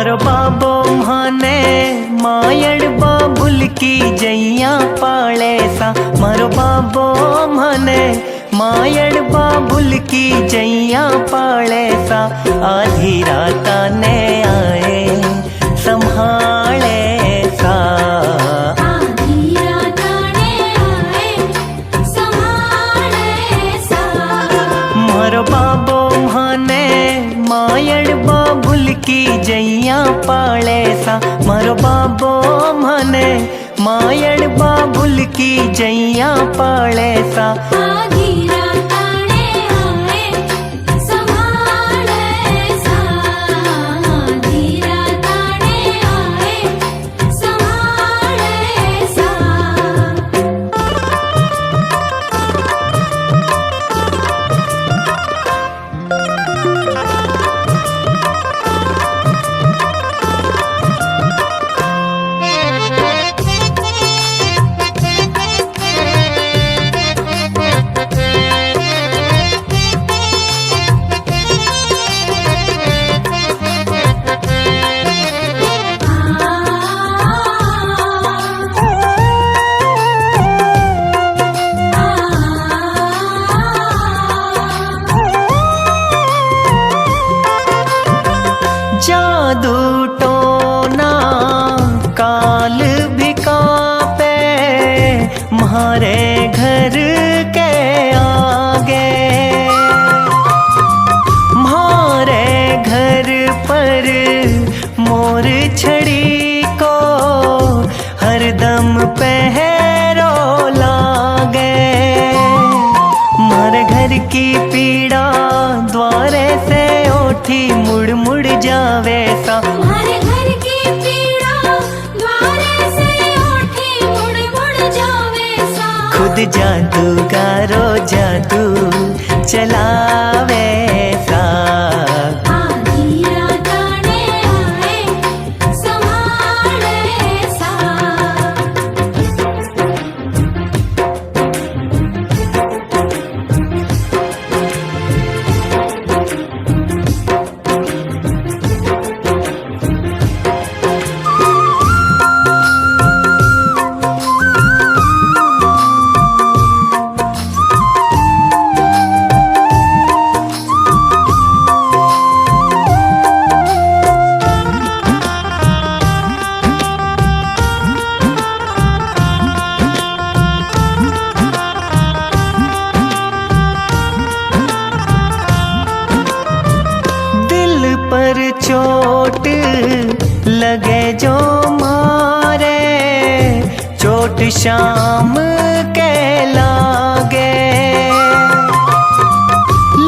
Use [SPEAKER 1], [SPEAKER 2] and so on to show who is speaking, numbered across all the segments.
[SPEAKER 1] मारो बाबो माने मायड़ बाबुल की जैया पाले सा। मारो बाबो माने मायड़ बाबुल की जैया पाले सा। आधी रात ने आए संभाले सा। मारो बाबो माने मायड़ बाबुल की जैया पाले सा। मारो बाबो माने मायड़ बाबुल की जैया पाले सा। जादू टोना काल भी कांपे म्हारे घर के आगे। म्हारे घर पर मोर छड़ी को हरदम पहरो लागे। म्हारे घर की पीड़ा द्वारे से उठी मुड़ मुड़ जावे सा।
[SPEAKER 2] हमारे घर की पीड़ा द्वारे से उठी मुड़ मुड़ जावे सा।
[SPEAKER 1] खुद जादूगारो जादू चलावे सा।
[SPEAKER 2] आधी रात ने आए संभाले सा।
[SPEAKER 1] पर चोट लगे जो मारे चोट शाम के लागे।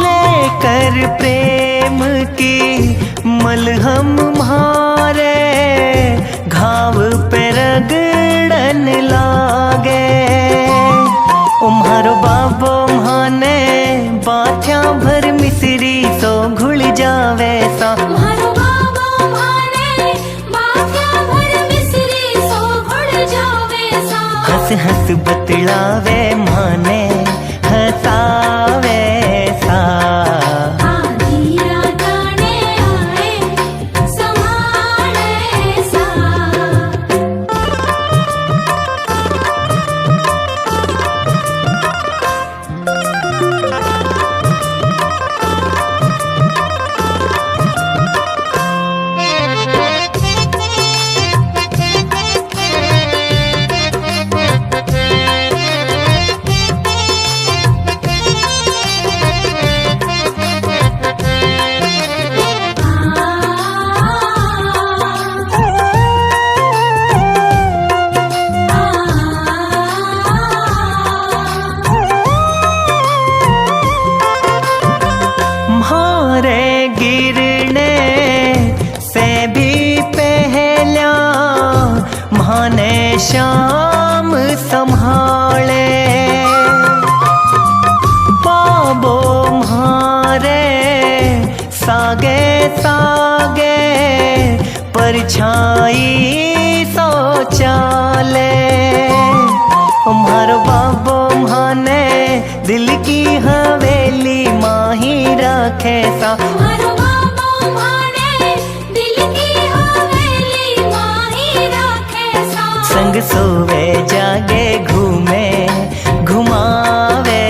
[SPEAKER 1] लेकर प्रेम की मलहम मारे घाव पे रगड़न लागे। उम्हारो बाबो माने बाथ्या भर मिसरी सो घुल जावे सा।
[SPEAKER 2] मारो बाबो माने बाथ्या भर मिसरी सो घुल जावे सा।
[SPEAKER 1] हंस हंस बतलावे माने हंसावे सा।
[SPEAKER 2] आधी रात ने आए संभाले सा। श्याम संभाले बाबो म्हारे सागे सागे परछाई सोचाले। म्हारो बाबो म्हाने दिल की हवेली माही रखे सा। म्हारो बाबो म्हाने दिल की
[SPEAKER 1] सोवे जागे घूमे घुमावे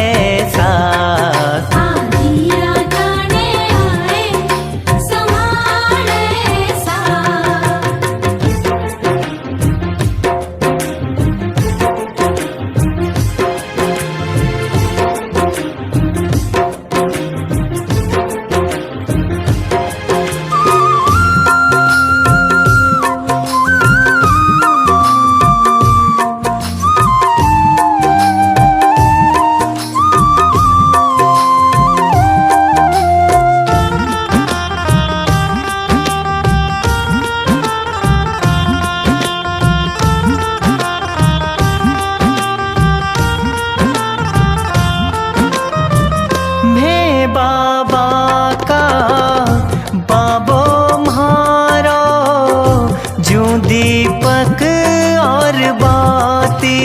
[SPEAKER 1] साथ।
[SPEAKER 2] आधी राताने आए संभाळे साथ।
[SPEAKER 1] मैं बाबा का बाबो म्हारो, जो दीपक और बाती।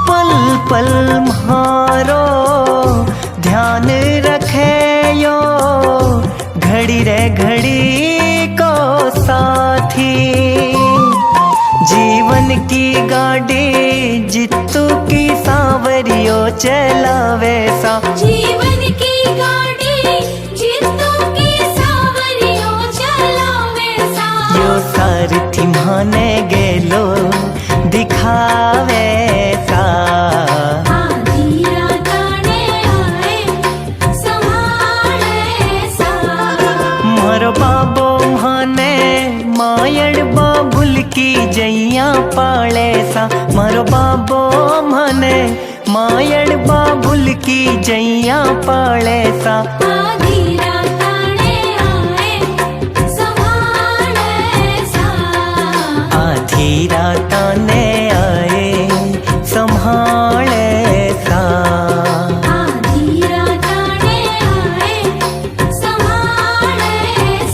[SPEAKER 1] पल पल म्हारो ध्यान रखे यो, घड़ी रे घड़ी को साथी। जीवन की गाड़ी जित्तू की सांवरियो चलावे सा।
[SPEAKER 2] जीवन की गाड़ी जित्तू की सांवरियो चलावे सा।
[SPEAKER 1] यो सारथी माने गेलो दिखावे सा।
[SPEAKER 2] आधी राताने आए संभाळे सा।
[SPEAKER 1] मारो बाबो माने मायड़ बाबुल की जैया पाले सा। मारो बाबो माने मायड़ बाबुल की जैया पाले सा।
[SPEAKER 2] आधी राताने आए संभाळे सा।
[SPEAKER 1] आधी राताने आए संभाळे सा।
[SPEAKER 2] आधी राताने आए संभाळे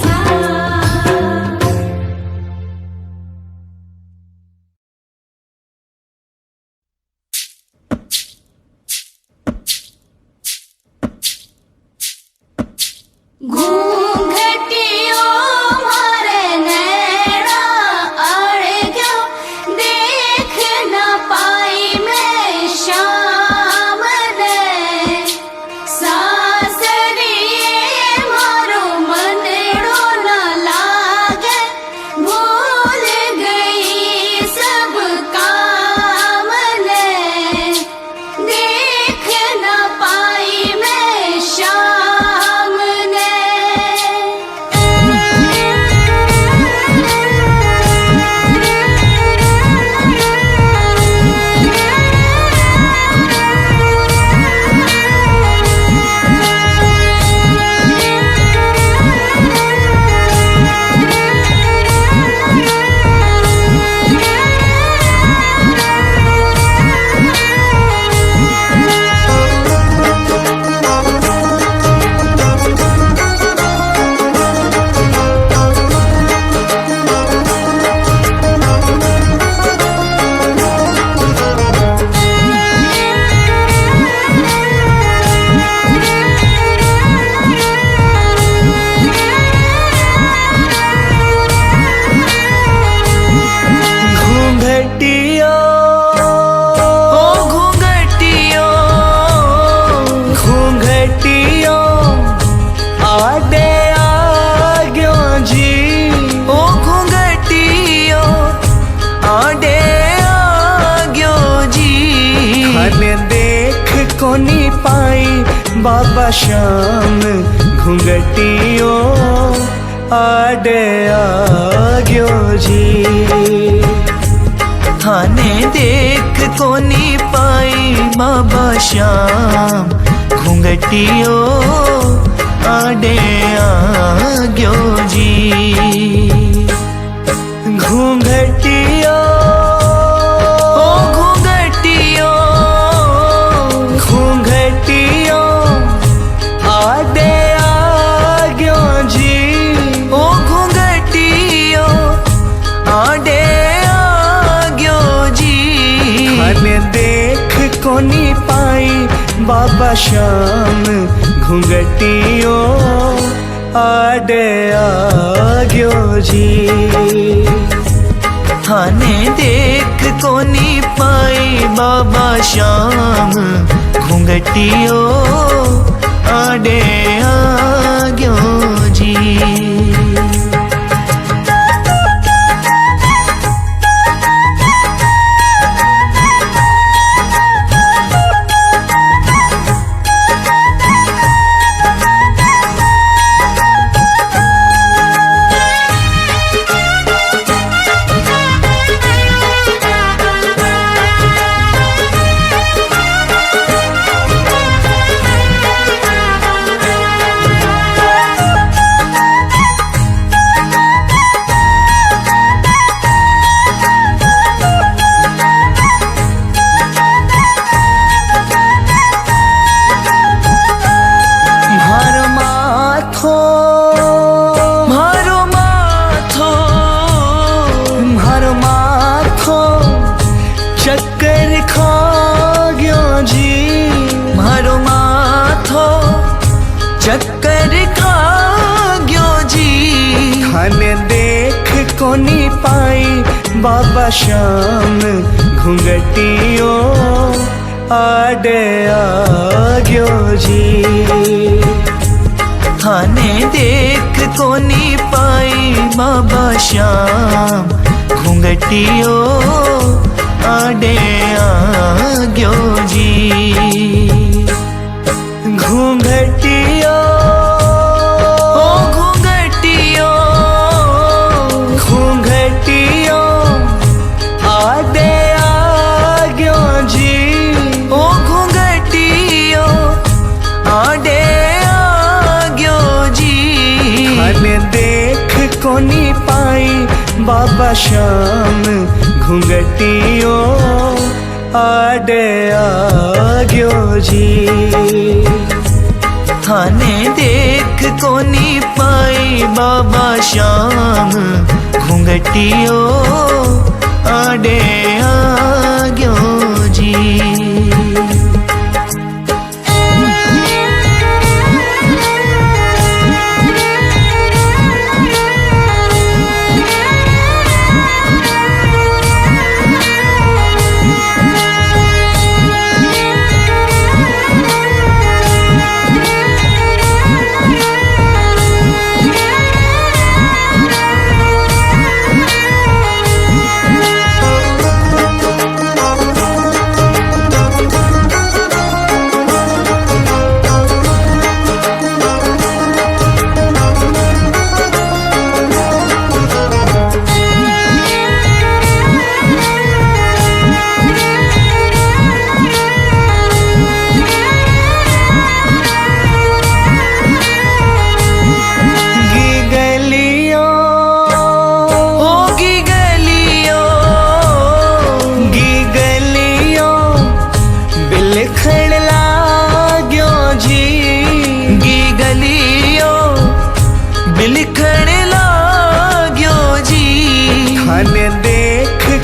[SPEAKER 2] सा। घूंघटियो मारे नैना अड़ गयो, देख न पाई मैं शाम ने। सासरिये मारो मनड़ो न लागे, भूल गई सब काम ने। देख न पाई मैं शाम ने।
[SPEAKER 1] घूंघटियो ओ घूंघटियो, घूंघटियो आडे आ गयो जी। ओ घूंघटियो आडे आ गयो जी। हने देख कोनी पाई बाबा श्याम, घूंघटियो आडे आ गयो जी। थाने देख कोनी पाई बाबा श्याम, घूंघटियो आडे आ गयो जी। घूंघटियो ओ घूंघटियो, घूंघटियो आडे आ गयो जी। ओ घूंघटियो आडे आ गयो जी। हने देख कोनी पाई बाबा श्याम, घूंघटियो आडे आ गयो जी। थाने देख कोनी पाई बाबा श्याम घूंघटियो आडे आग्यो जी। चक्कर खा गयो जी मारो माथो चक्कर खा गयो जी। थाने देख कोनी पाई बाबा श्याम घूंघटियो आडे आग्यो जी। थाने देख कोनी पाई बाबा श्याम घूंघटियो आडे आग्यो जी। घूंघटियो ओ घूंघटियो घूंघटियो आडे आग्यो जी। ओ घूंघटियो आडे आग्यो जी। थाने देख कोनी पाई बाबा श्याम घूंघटियो आडे आग्यो जी। थाने देख कोनी पाई बाबा श्याम घूंघटियो आडे आग्यो जी।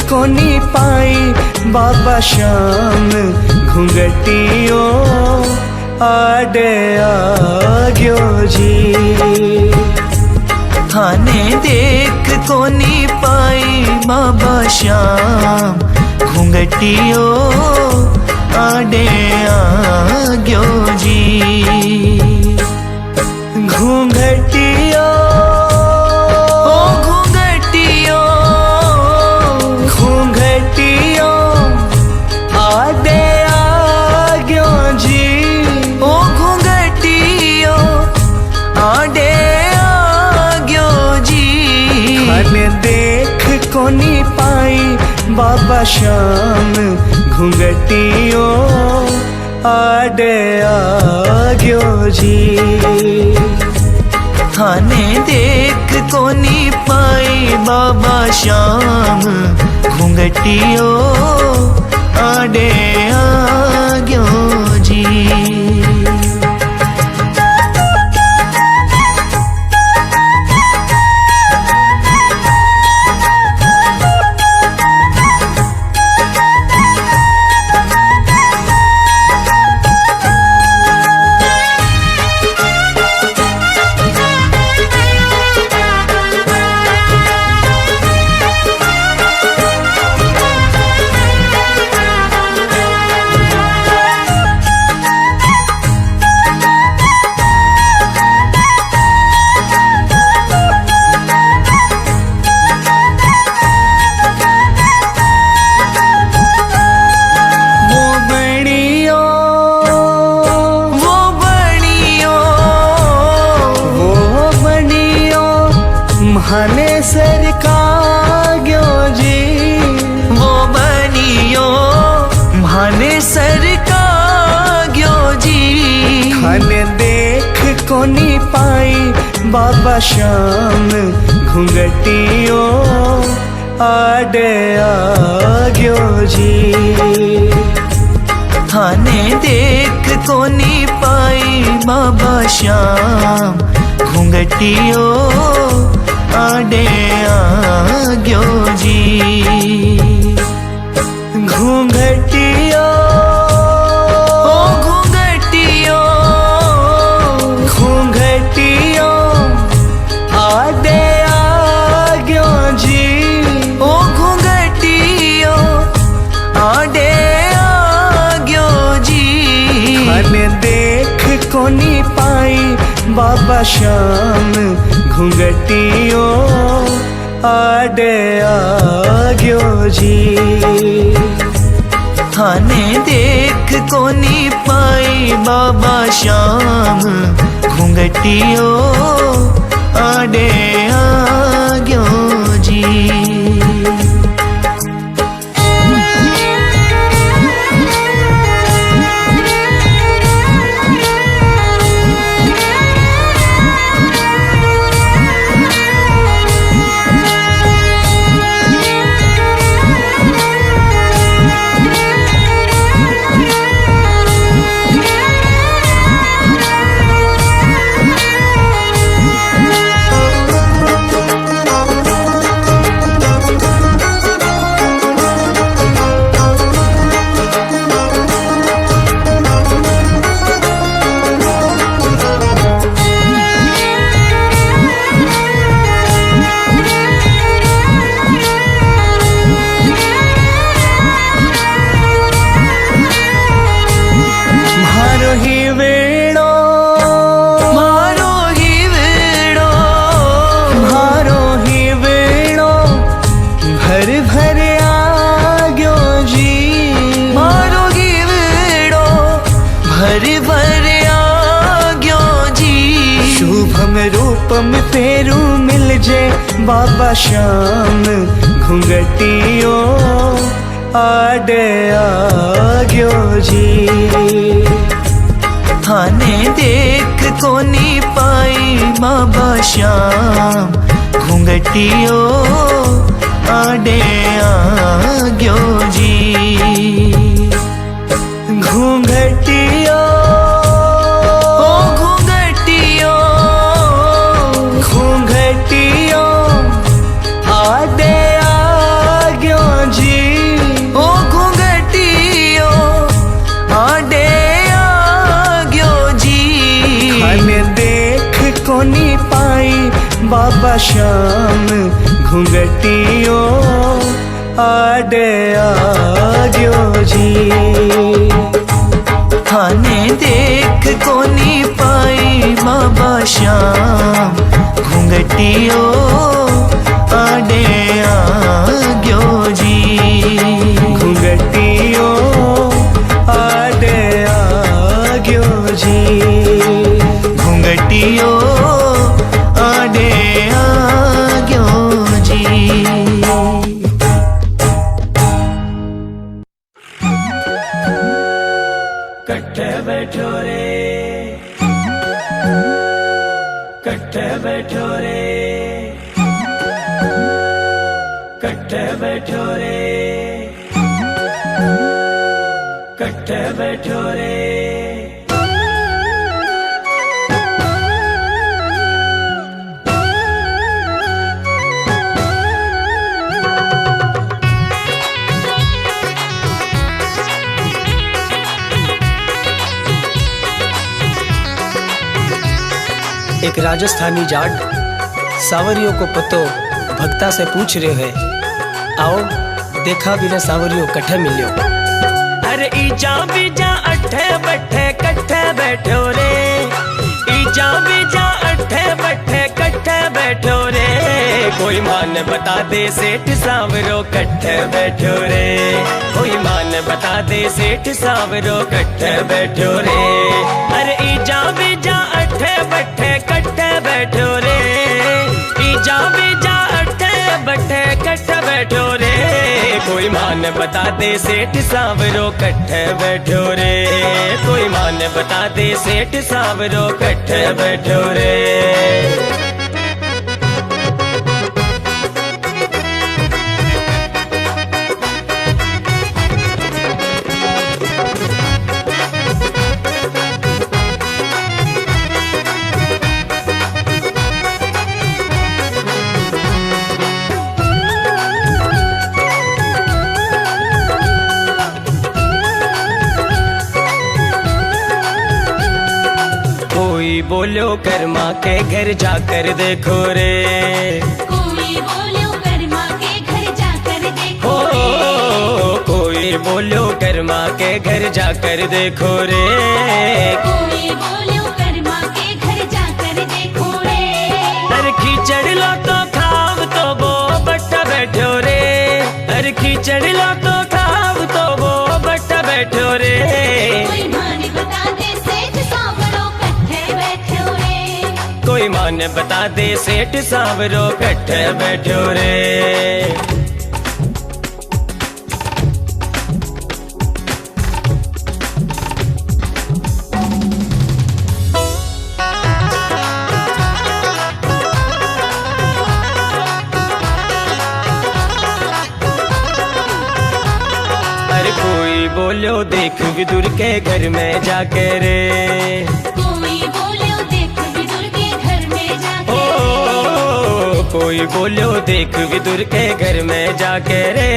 [SPEAKER 1] कोनी पाई बाबा श्याम घूंघटियो आडे आग्यो जी। थाने देख कोनी पाई बाबा श्याम घूंघटियो आडे आग्यो जी। घूंघटियो देख कोनी पाई बाबा श्याम घूंघटियो आडे आग्यो जी। थाने देख कोनी पाई बाबा श्याम घूंघटियो आडे आग्यो जी। भाने सरकार गयो जी वो बनियो भाने सरकार गयो जी खाने देख कोनी पाई बाबा श्याम घुंघटियो आडे आ गयो जी थाने देख कोनी पाई बाबा श्याम घुंघटियो आडे आ गयो जी घुंघटियो ओ घुंघटियो घुंघटियो आडे आ गयो जी ओ घुंघटियो आडे खाने देख कोनी पाई बाबा श्याम घुंघटियो आडे आ गयो जी खाने देख कोनी पाई बाबा श्याम घुंघटियो आडे आ गयो जी रूपम फेरू मिल जे बाबा श्याम घुंघटियो आडे आ गयो जी थाने देख कोनी पाई बाबा श्याम घुंघटियो आडे आ गयो जी घुंघटियो आडे आ गयो जी ओ घुंघटियो आडे आ गयो जी खाने देख कोनी पाई बाबा श्याम घुंघटियो आडे आ गयो जी खाने देख कोनी पाई बाबा श्याम घुंघटियो आडे आ गयो जी घुंघटियो आडे आ गयो जी घुंघटियो आडे आ गयो जी कट्ठे बैठो रे कट्ठे बैठो रे कट्ठे बैठो रे कट्ठे बैठो रे
[SPEAKER 3] एक राजस्थानी जाट सावरियों को पतो भक्ता से पूछ रहे है आओ देखा बिना सावरियों कट्ठे मिलियो
[SPEAKER 4] अरे ईजा बीजा अट्ठे बट्ठे कट्ठे बैठो रे ईजा बीजा अट्ठे बट्ठे कट्ठे बैठो रे कोई मान बता दे सेठ सावरो कट्ठे बैठो रे कोई मान बता दे सेठ सावरो कट्ठे बैठो रे अरे ईजा बीजा अट्ठे बट्ठे कट्ठे बैठो रे ईजा बीजा मान बता दे सेठ सांवरो कट्ठे बैठो रे, कोई मान बता दे सेठ सांवरो कट्ठे बैठो रे। कोई बोलो कर्मा के घर जाकर देखो रे,
[SPEAKER 2] कोई बोलो कर्मा के घर जाकर देखो रे,
[SPEAKER 4] कोई बोलो कर्मा के घर जाकर देखो रे,
[SPEAKER 2] कोई बोलो कर्मा के घर जाकर देखो रे।
[SPEAKER 4] अरे खींचड़ लो तो खाव तो वो बट्टा बैठो रे, अरे खींचड़ लो तो खाव तो वो बट्टा बैठो रे।
[SPEAKER 2] कोई मान बता दे सेठ सांवरो कट्ठे बैठो रे,
[SPEAKER 4] कोई मान बता दे सेठ सांवरो कट्ठे बैठो रे। कोई बोलो देख विदुर के घर में जाके रे,
[SPEAKER 2] कोई बोलो देख विदुर के घर में जाके रे,
[SPEAKER 4] कोई बोलो देख विदुर के घर में जाके रे,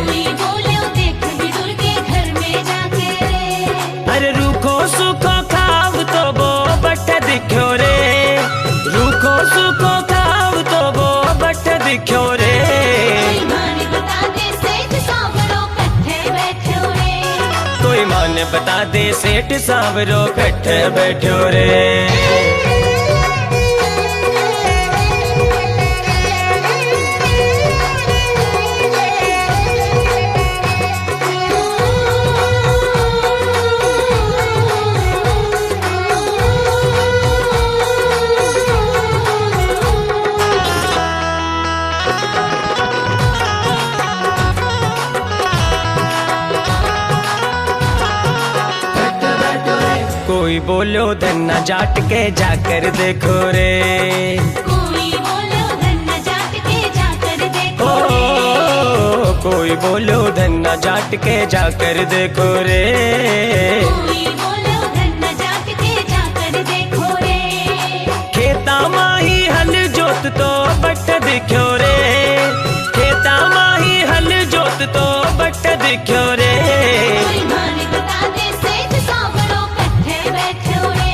[SPEAKER 2] कोई बोलो देख विदुर के घर में जाके रे।
[SPEAKER 4] अरे रूखो सुखो खाव तो वो बट्टा दिखो रे, रूखो सुखो खाव तो वो बट्टा दिखो रे।
[SPEAKER 2] कोई मान बता दे सेठ सांवरो कट्ठे बैठो रे,
[SPEAKER 4] कोई मान बता दे सेठ सांवरो कट्ठे बैठो रे। कोई बोलो धन्ना जाट के जाकर देखो रे,
[SPEAKER 2] कोई बोलो धन्ना जाट के जाकर देखो रे,
[SPEAKER 4] कोई बोलो धन्ना जाट के जाकर देखो रे,
[SPEAKER 2] कोई बोलो धन्ना जाट के जाकर देखो रे।
[SPEAKER 4] खेता माही हल जोत तो बट दिखो रे, खेता माही हल जोत तो बट दिखो रे।
[SPEAKER 2] कोई मान बता दे सेठ सांवरो कट्ठे बैठो रे,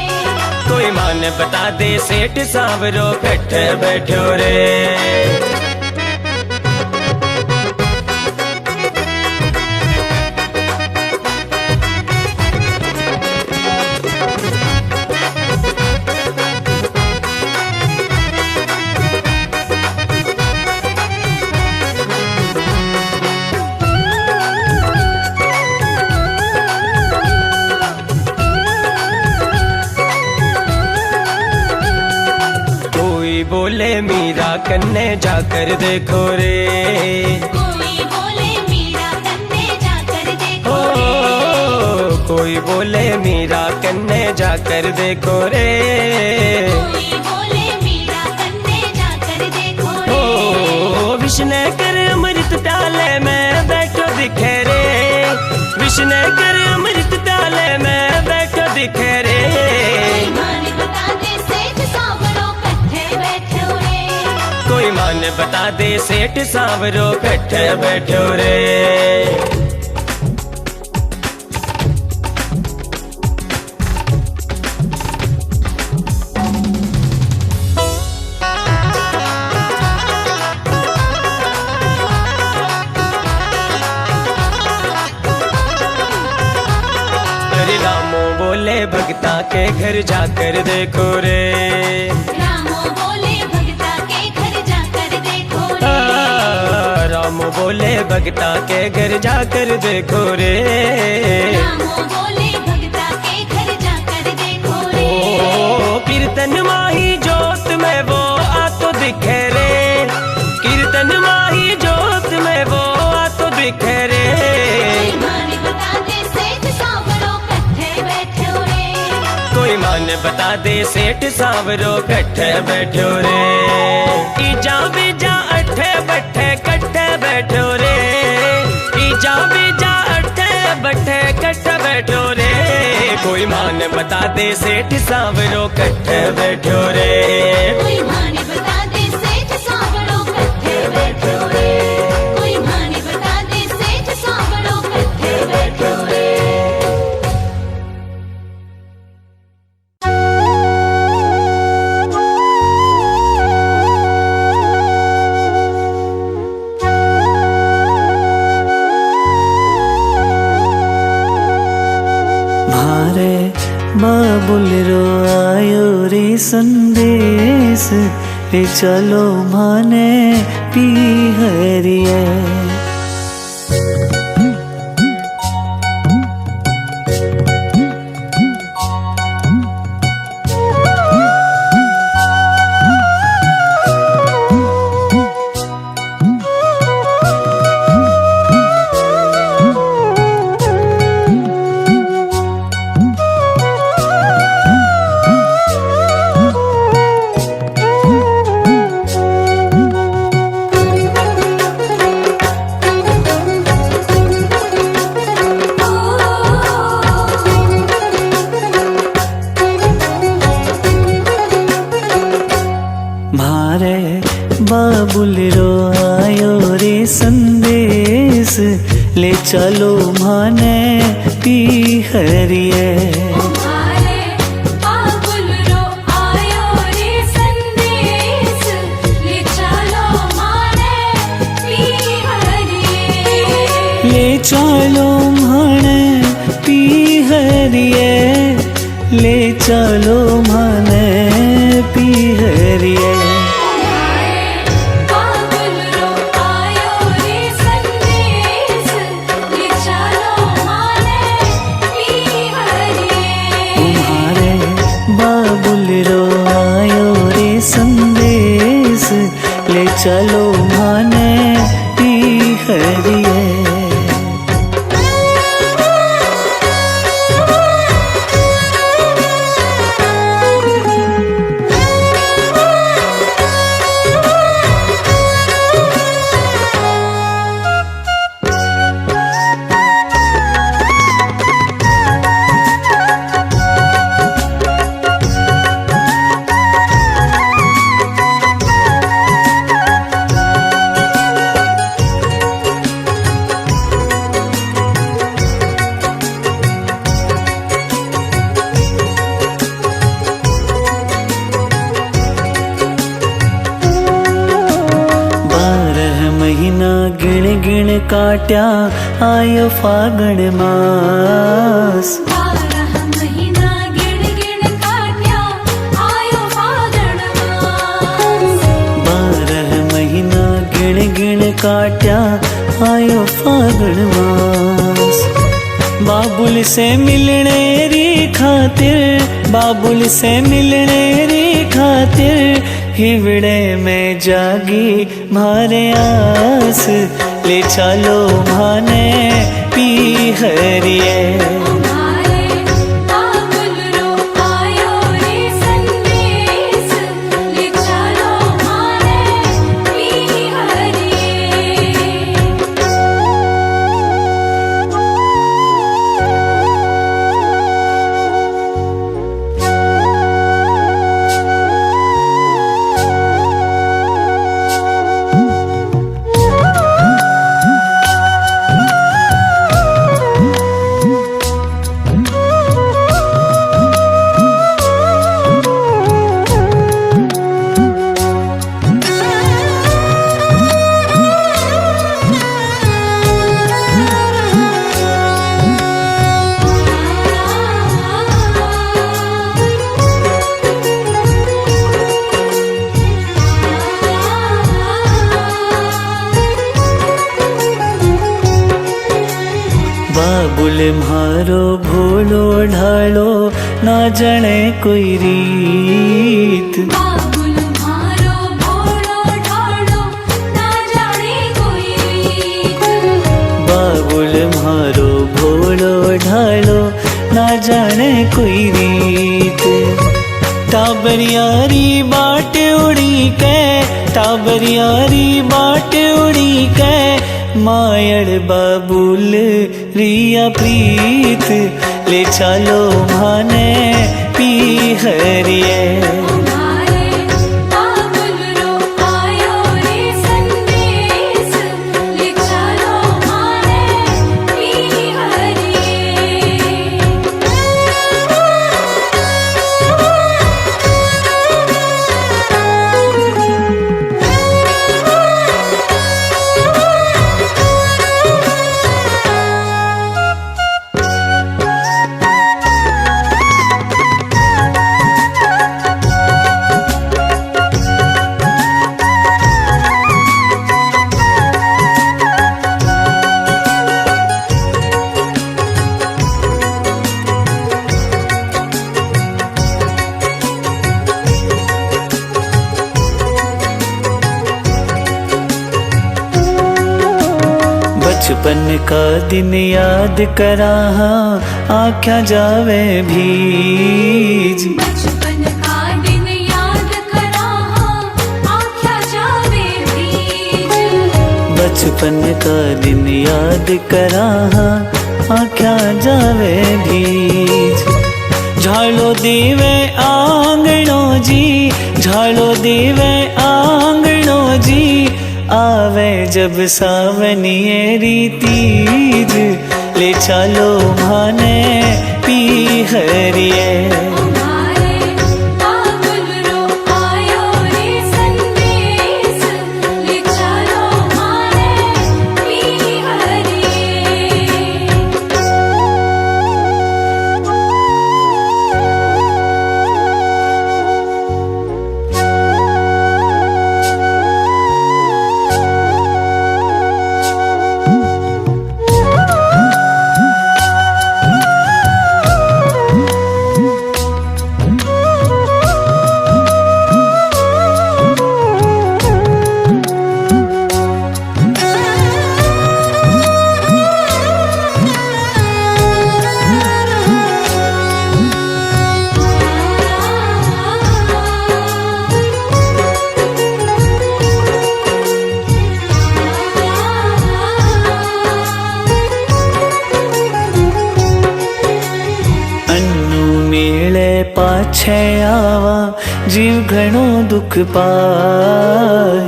[SPEAKER 4] कोई मान बता दे सेठ सांवरो कट्ठे बैठो रे। बोले मीरा कन्ने जाकर देखो रे,
[SPEAKER 2] कोई बोले मीरा कन्ने जाकर देखो रे,
[SPEAKER 4] कोई बोले मीरा कन्ने जाकर देखो रे,
[SPEAKER 2] कोई बोले मीरा कन्ने जाकर देखो रे।
[SPEAKER 4] विष्णु कर अमृत डाले में बैठो दिखे रे, विष्णु कर अमृत डाले में बैठो दिखे रे।
[SPEAKER 2] कोई मान बता दे सेठ सांवरो कट्ठे बैठो रे,
[SPEAKER 4] कोई मान बता दे सेठ सांवरो कट्ठे बैठो रे। बोले भगता के घर जाकर देखो रे,
[SPEAKER 2] रामो बोले भगता के घर जाकर देखो रे,
[SPEAKER 4] राम बोले भगता के घर जाकर देखो रे,
[SPEAKER 2] रामो बोले भगता के घर जाकर देखो रे।
[SPEAKER 4] ओ कीर्तन माही जोत में वो आ तो दिखे रे, कीर्तन माही जोत में वो आ तो दिखे दे सेठ सावरो कट्ठे बैठो रे। ईजा बीजा अट्ठे बट्ठे कट्ठे बैठो रे। ईजा बीजा अट्ठे बट्ठे कट्ठे बैठो रे। कोई मान बता दे सेठ सावरो कट्ठे बैठो रे।
[SPEAKER 2] कोई माने बता दे सेठ सावरो कट्ठे बैठो रे। कोई माने बता दे सेठ सावरो कट्ठे बैठो रे।
[SPEAKER 1] मारे बाबुल रो आयो रे संदेश, ले चलो माने पी हरिए। मारे बाबुल रो आयो रे संदेश, ले चलो माने पी हरिए।
[SPEAKER 2] मारे बाबुल रो आयो रे संदेश, ले चलो माने पी हरिए।
[SPEAKER 1] ले चलो माने पी हरिए। ले चलो माने पी हरिए।
[SPEAKER 2] बाबुल रो आयो रे संदेश, ले चलो माने पी हरिए।
[SPEAKER 1] तुम्हारे बाबुल रो आयो रे संदेश, ले चलो माने पी हरिए। गिण गिण काट्या आयो फागण मास।
[SPEAKER 2] 12 महीना गिण गिण काट्या आयो फागण मास।
[SPEAKER 1] 12 महीना गिण गिण काट्या आयो फागण मास। बाबुल से मिलने री खातिर, बाबुल से मिलने री खातिर, हिवड़े में जागी मारे आस। ले चलो माने पी हरिए।
[SPEAKER 2] मारे बाबुल रो आयो रे संदेश, ले चलो माने पी हरिए।
[SPEAKER 1] बाबुल म्हारो भोलो ढालो ना जने कोई रीत।
[SPEAKER 2] बाबुल म्हारो भोलो ढालो ना जाने कोई रीत।
[SPEAKER 1] बाबुल म्हारो भोलो ढालो ना जाने कोई रीत।
[SPEAKER 5] टाबरियारी बाट उड़ी के, टाबरियारी बाट उड़ी के, मायड़ बाबुल रिया प्रीत ले चलो माने पी हरिए। बचपन का दिन याद करा आँख्या जावे भीज,
[SPEAKER 2] बचपन का दिन याद करा आँख्या जावे भीज,
[SPEAKER 5] बचपन का दिन याद करा आँख्या जावे भीज। झाड़ो दीवे आंगणो जी, झाड़ो दीवे आंगणो जी, आवे जब सावनियेरी तीज ले चलो माने पी हरिए। पाछे आवा जीव घणो दुख पाए,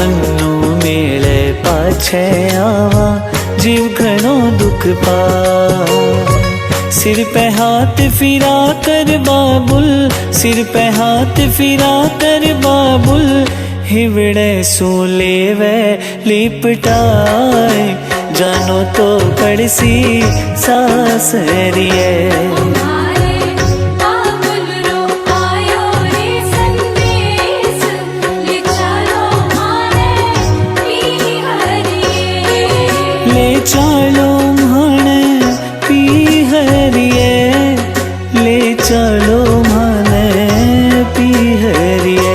[SPEAKER 5] अन्नू मेले पाछे आवा जीव घणो दुख पाए। सिर पे हाथ फिरा कर बाबुल, सिर पे हाथ फिरा कर बाबुल, हिवड़े सो लेवे लिपटाए, जानो तो पड़सी सासरिए। ले चलो माने पी हरिए, ले चलो माने पी हरिए।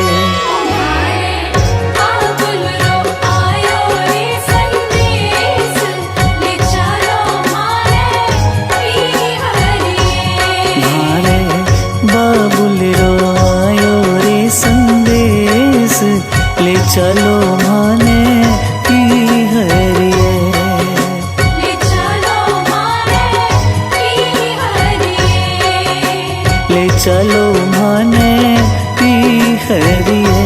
[SPEAKER 5] चलो माने पी हरिए,
[SPEAKER 2] ले चलो माने पी हरिए,
[SPEAKER 5] ले चलो माने पी हरिए।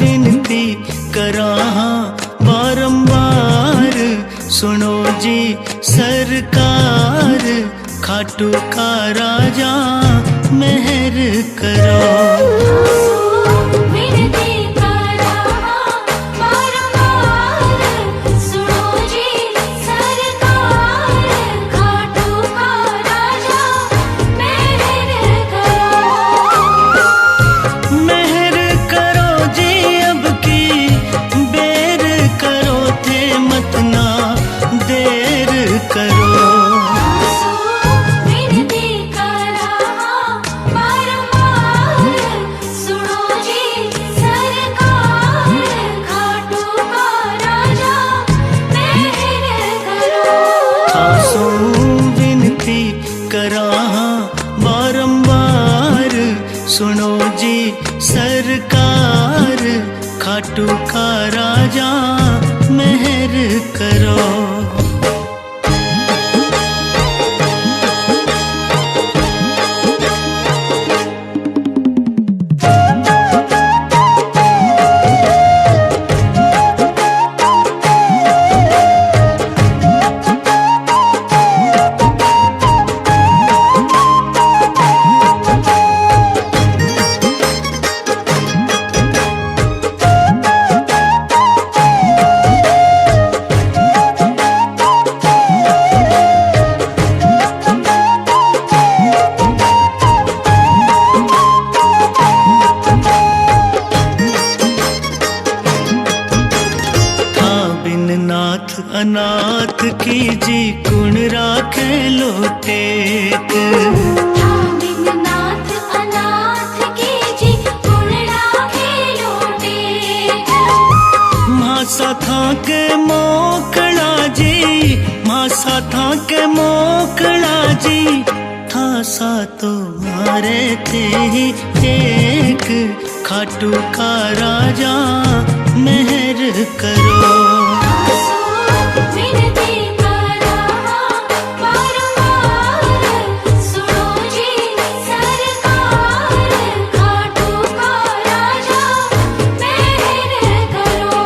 [SPEAKER 1] विनती करा बारंबार, सुनो जी सरकार, खाटू का राजा मेहर करो।
[SPEAKER 5] सरकार, खाटू का राजा मेहर करो। अनाथ की जी कुण राखे लोटेक।
[SPEAKER 2] नाथ अनाथ की जी कुण राखे लोटेक।
[SPEAKER 5] मासा था के मोकला जी, मासा था के मोकला जी, था सा तो मारे थे ही एक। खाटू का राजा मेहर करो।
[SPEAKER 2] विनती करा बारंबार, सुनो जी सरकार। खाटू का राजा मेहर करो।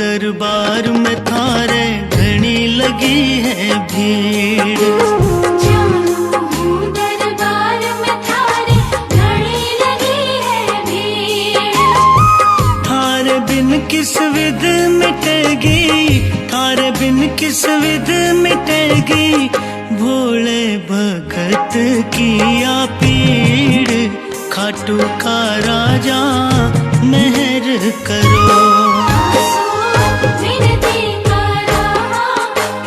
[SPEAKER 5] दरबार में थारे घनी लगी है भीड़।
[SPEAKER 2] दरबार में थारे घनी लगी है भीड़।
[SPEAKER 5] थारे बिन किस विध मिटेगी, थारे बिन किस विध मिटेगी, भोले भगत की या पीड़। खाटू का राजा मेहर करो।
[SPEAKER 2] विनती करा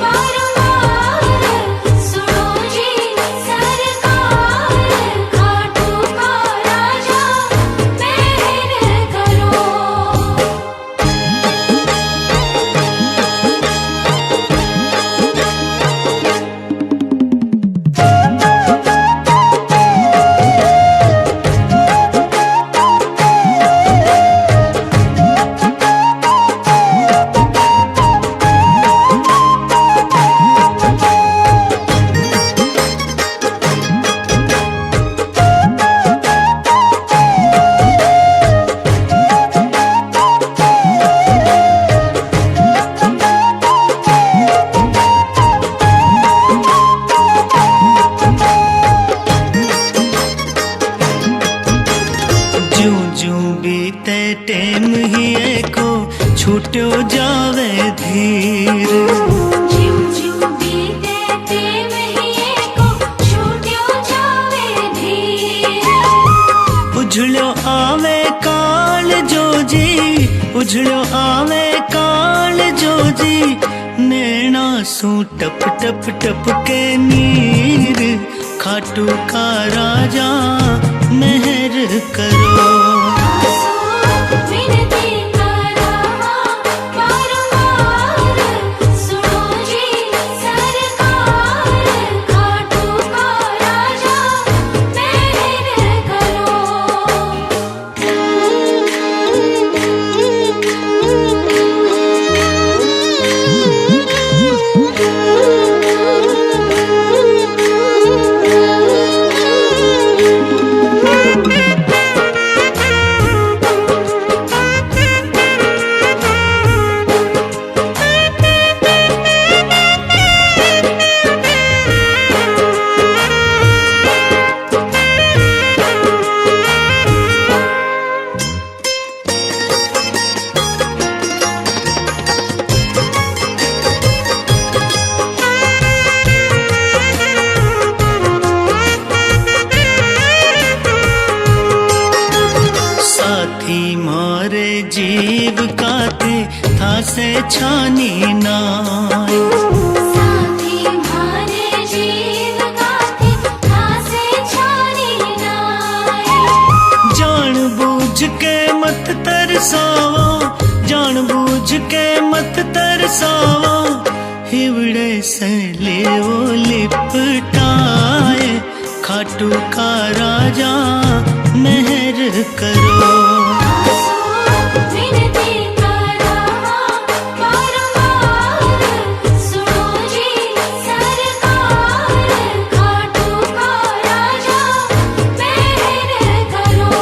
[SPEAKER 2] बारंबार, सुनो जी सरकार। खाटू का राजा मेहर करो।
[SPEAKER 5] टेम ही को छूट्यो जावे धीर।
[SPEAKER 2] ज्यों ज्यों बीते टेम ही को छूट्यो जावे धीर।
[SPEAKER 5] उझड़ो आवे काल जो जी, उझड़ो आवे काल जो जी, नैना सू टप टप टप के नीर। खाटू का राजा मेहर करो।
[SPEAKER 2] विनती करा बारंबार, सुनो जी सरकार। खाटू का राजा मेहर करो।
[SPEAKER 5] जीव काते था से छानी नाय।
[SPEAKER 2] साथी मारे जीव काते थासे छानी नाय।
[SPEAKER 5] जान बूझ के मत तरसावा, जान बूझ के मत तरसावा, हिवड़े से ले वो लिपटाए। खाटू का राजा मेहर करो।
[SPEAKER 2] विनती करा बारंबार, सुनो जी सरकार। खाटू का राजा मेहर करो।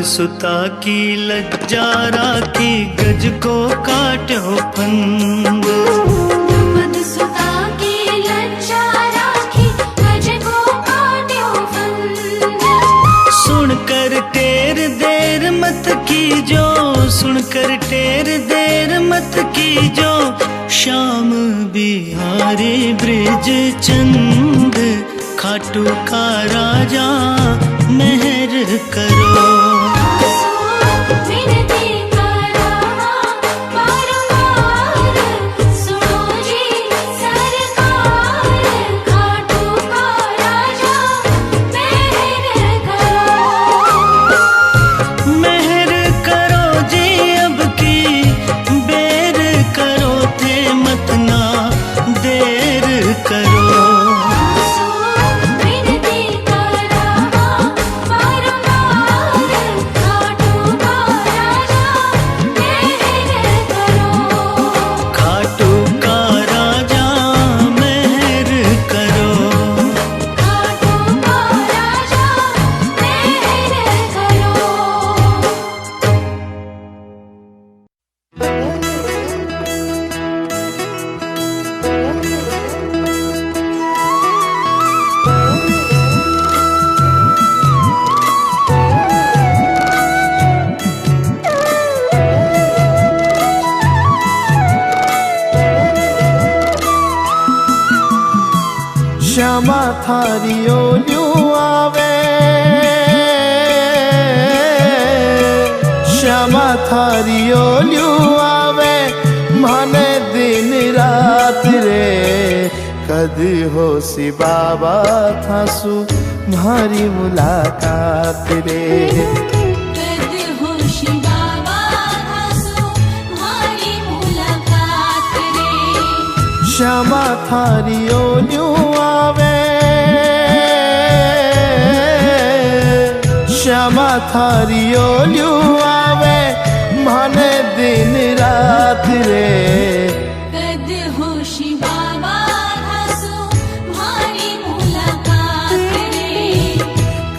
[SPEAKER 5] सुता की लज्जा राखी, गज को काटो फंद।
[SPEAKER 2] द्रुपद सुता की लज्जा राखी, गज को काट्यो फंद।
[SPEAKER 5] सुनकर टेर देर मत कीजो, सुनकर टेर देर मत कीजो, श्याम बिहारी ब्रिज चंद। खाटू का राजा मेहर करो।
[SPEAKER 2] विनती करा बारंबार, सुनो जी सरकार। खाटू का राजा मेहर करो।
[SPEAKER 5] मेहर करो जी अब की बेर करो, थे मत ना देर करो।
[SPEAKER 2] विनती करा बारंबार, खाटू का राजा मेहर करो।
[SPEAKER 5] खाटू का राजा मेहर करो।
[SPEAKER 2] खाटू का राजा मेहर करो।
[SPEAKER 6] श्यामा थारी ओलियो आवे, श्यामा थारी ओलियो आवे, माने दिन रात रे। कदी हो सी बाबा थासु मारी मुलाकात रे।
[SPEAKER 2] कद होशी बाबा थासु मारी मुलाकात रे।
[SPEAKER 6] श्यामा थारी ओलियो आवे, श्यामा थारी ओलियो आवे, माने दिन रात रे।
[SPEAKER 2] कद होशी बाबा थासु मारी मुलाकात रे।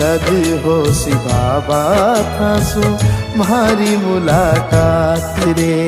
[SPEAKER 6] कदी हो सी बाबा थासु मारी मुलाकात रे।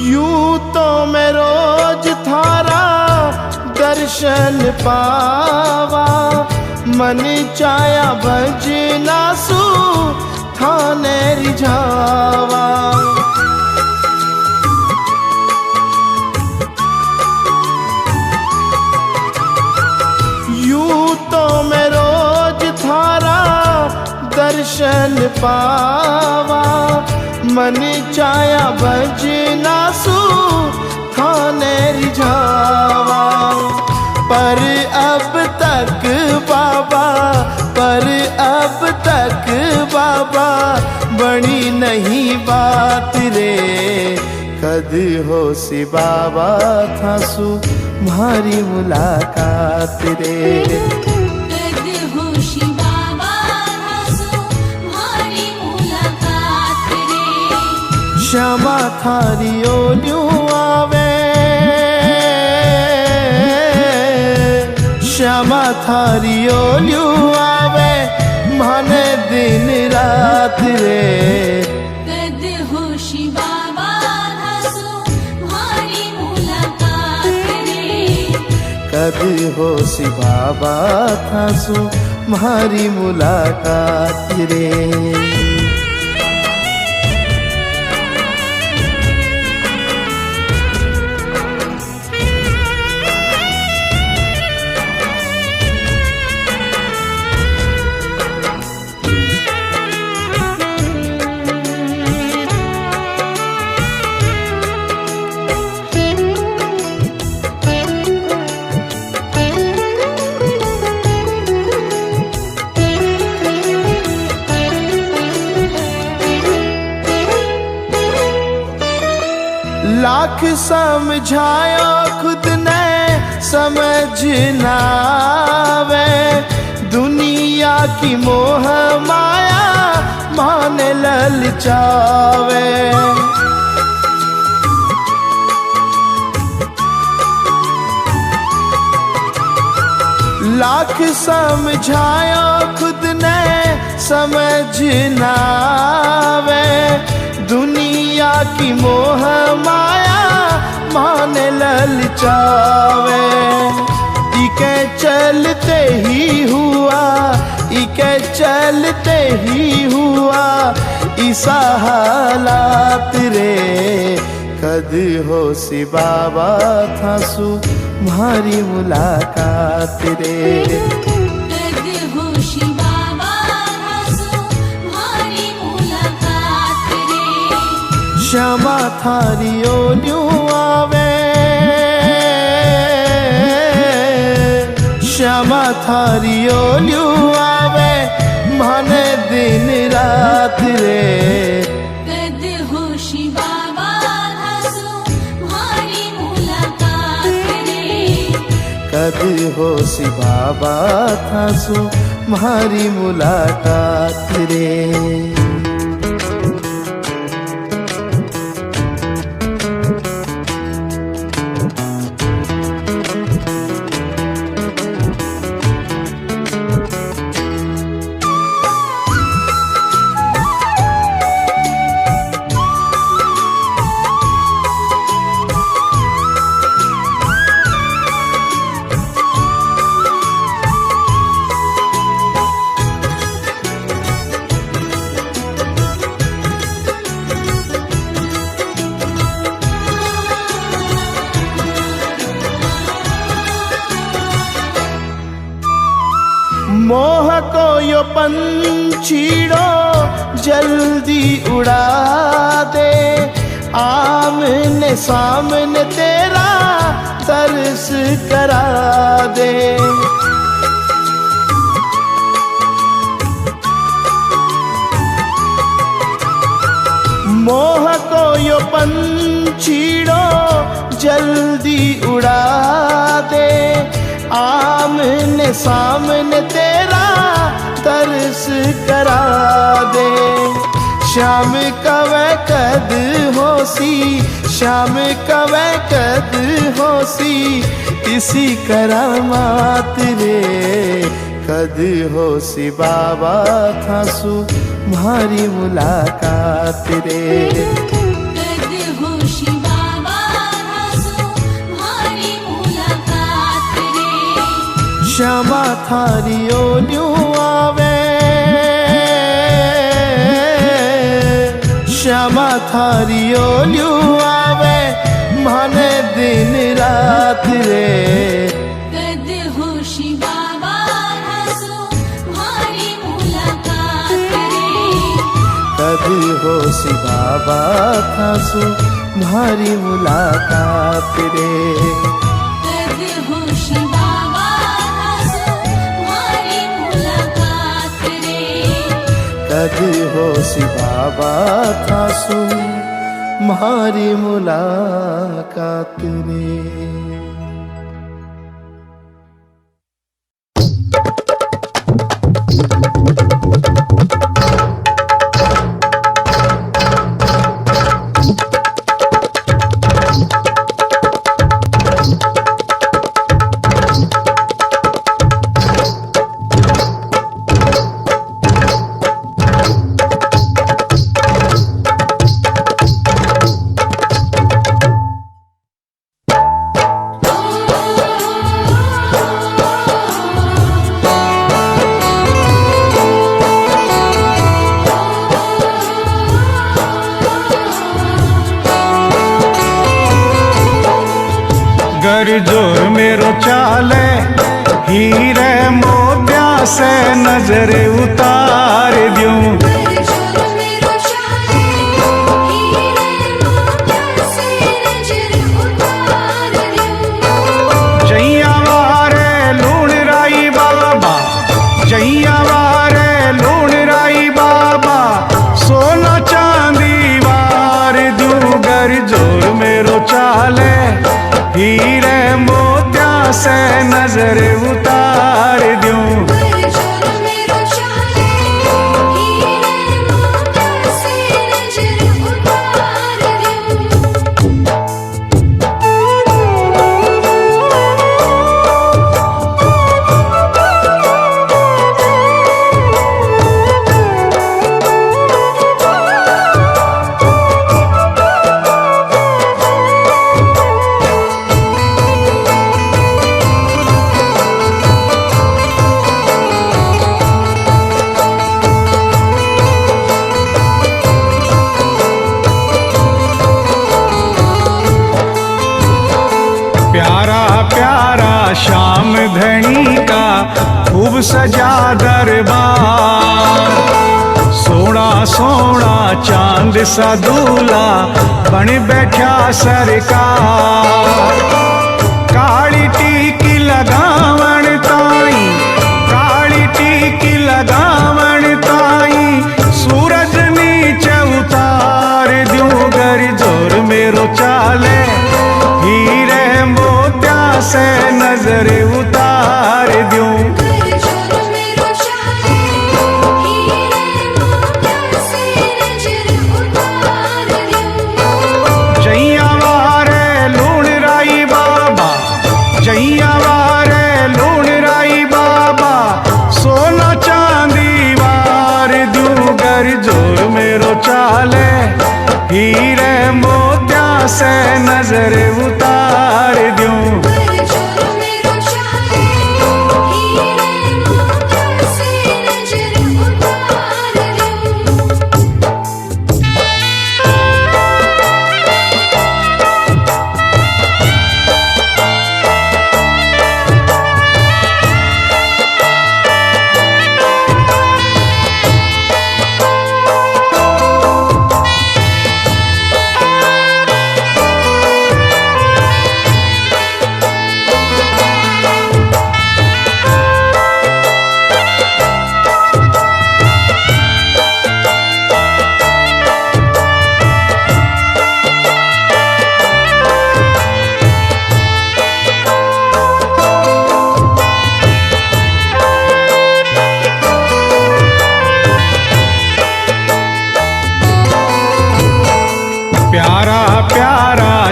[SPEAKER 6] यूं तो मैं रोज थारा दर्शन पावा, मन चाया भजना सू थाने रिझावा। दर्शन पावा मन चाया भजना सु थाने रिझावा पर अब तक बाबा पर अब तक बाबा बनी नहीं बात रे कद हो सी बाबा थासु म्हारी मुलाकात रे
[SPEAKER 2] कद होशी बाबा थासु म्हारी मुलाकात रे
[SPEAKER 6] श्यामा थारी ओलियूं आवे श्यामा थारी ओलियूं आवे माने दिन रात रे
[SPEAKER 2] कद होशी बाबा थासु म्हारी मुलाकात रे
[SPEAKER 6] कद हो सी बाबा थासु म्हारी मुलाकात रे लाख समझायो खुद ने समझ ना आवे दुनिया की मोह माया मान ललचावे लाख समझायो खुद ने समझ ना आवे दुनिया की मोह माया मान ललचावे इके चलते ही हुआ इके चलते ही हुआ ईसा हालात रे कद हो सी बाबा थासु म्हारी मुलाकात रे
[SPEAKER 2] कद होशी बाबा थासु म्हारी मुलाकात रे
[SPEAKER 6] श्यामा थारी ओलियूं आवे श्यामा थारी ओलियूं आवे माने दिन रात रे
[SPEAKER 2] कद होशी बाबा थासु म्हारी मुलाकात रे
[SPEAKER 6] कद हो सी बाबा थासु म्हारी मुलाकात रे मोह को यो पंछीड़ो जल्दी उड़ा दे आमने सामने तेरा तरस करा दे मोह को यो पंछीड़ो जल्दी उड़ा दे आमने सामने तेरा तरस करा दे श्याम कवे कद होसी श्याम कवे कद होसी इसी करामात रे कद होसी बाबा थासु म्हारी मुलाकात रे
[SPEAKER 2] कद होशी बाबा थासु म्हारी मुलाकात रे
[SPEAKER 6] श्यामा थारी ओलियूं आवे श्यामा थारी ओलियूं आवे माने दिन रात रे
[SPEAKER 2] कद होशी बाबा थासु म्हारी मुलाकात रे
[SPEAKER 6] होसी बाबा थासु भारी मुलाकात रे।
[SPEAKER 2] कद होशी बाबा थासु मारी मुलाकात रे।
[SPEAKER 6] कद होसी बाबा थासु मारी मुलाकात रे।
[SPEAKER 7] जोर मेरो चाले हीरे मोत्या से नजर उतार दूं। जैया वारे लूण राई बाबा, जैया वारे लूण राई बाबा, सोना चांदी वार दूं। गर जोर मेरो चाले हीरे मोत्या से नजर उतार दूं। श्याम धनी का खूब सजा दरबार, सोना सोना चांद सा दूल्हा बन बैठा सरकार। काली टीकी लगावण ताई, काली टीकी लगावण ताई, सूरज नीचे उतार दूं। गर जोर मेरो चाले हीरे मोत्या से नजर उतार दूं। जैया वारे लूण राई बाबा, जैया वारे लूण राई बाबा, सोना चांदी वार दूं। गर जोर मेरो चाले हीरे मोत्या से नजर उतार दूं।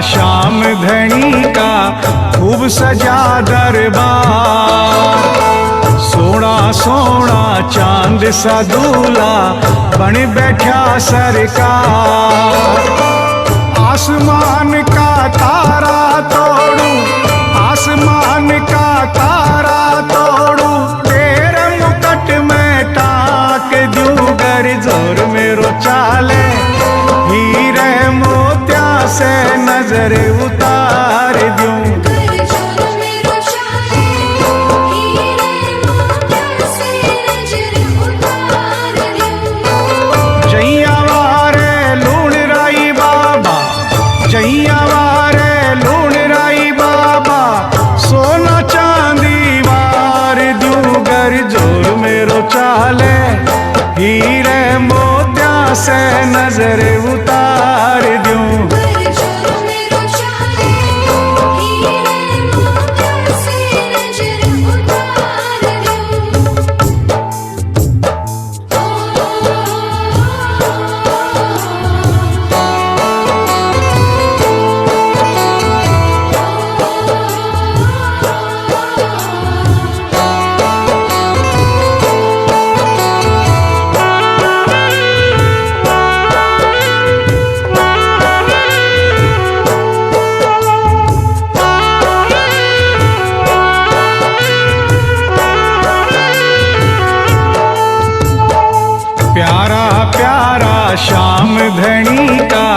[SPEAKER 7] श्याम धनी का खूब सजा दरबार, सोना सोना चांद सा दूल्हा बन बैठा सरकार। आसमान का तारा तोड़ू, आसमान का तारा तोड़ू, तेरे मुकुट में टाक दूं। गर जोर मेरो चाले हीरे मोत्या से नजर उतार दूं। जैया वारे से नजर उतार दूं।
[SPEAKER 2] गरजों में रोशानी हीरे मोतियों से नजर उतार दूं।
[SPEAKER 7] प्यारा प्यारा श्याम धनी का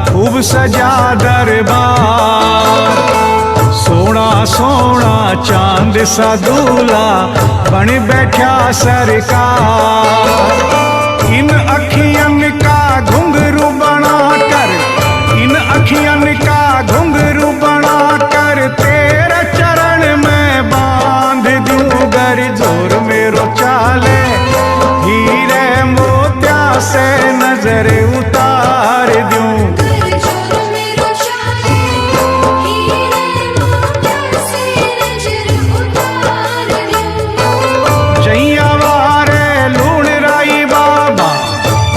[SPEAKER 7] खूब सजा दरबार, सोना सोना चांद सा दूल्हा बन बैठा सरकार। इन अखियन का घुंघरू बना कर, इन अखियन का घुंघरू बना कर तेरे चरण में बांध दूं। गरजोर मेरो चाले हीरे मोतिया से नजर उतार दूं।
[SPEAKER 2] गरजों में रोशानी हीरे मोतियों से नजर उतार दूं।
[SPEAKER 7] जैया वारे लूण राई बाबा,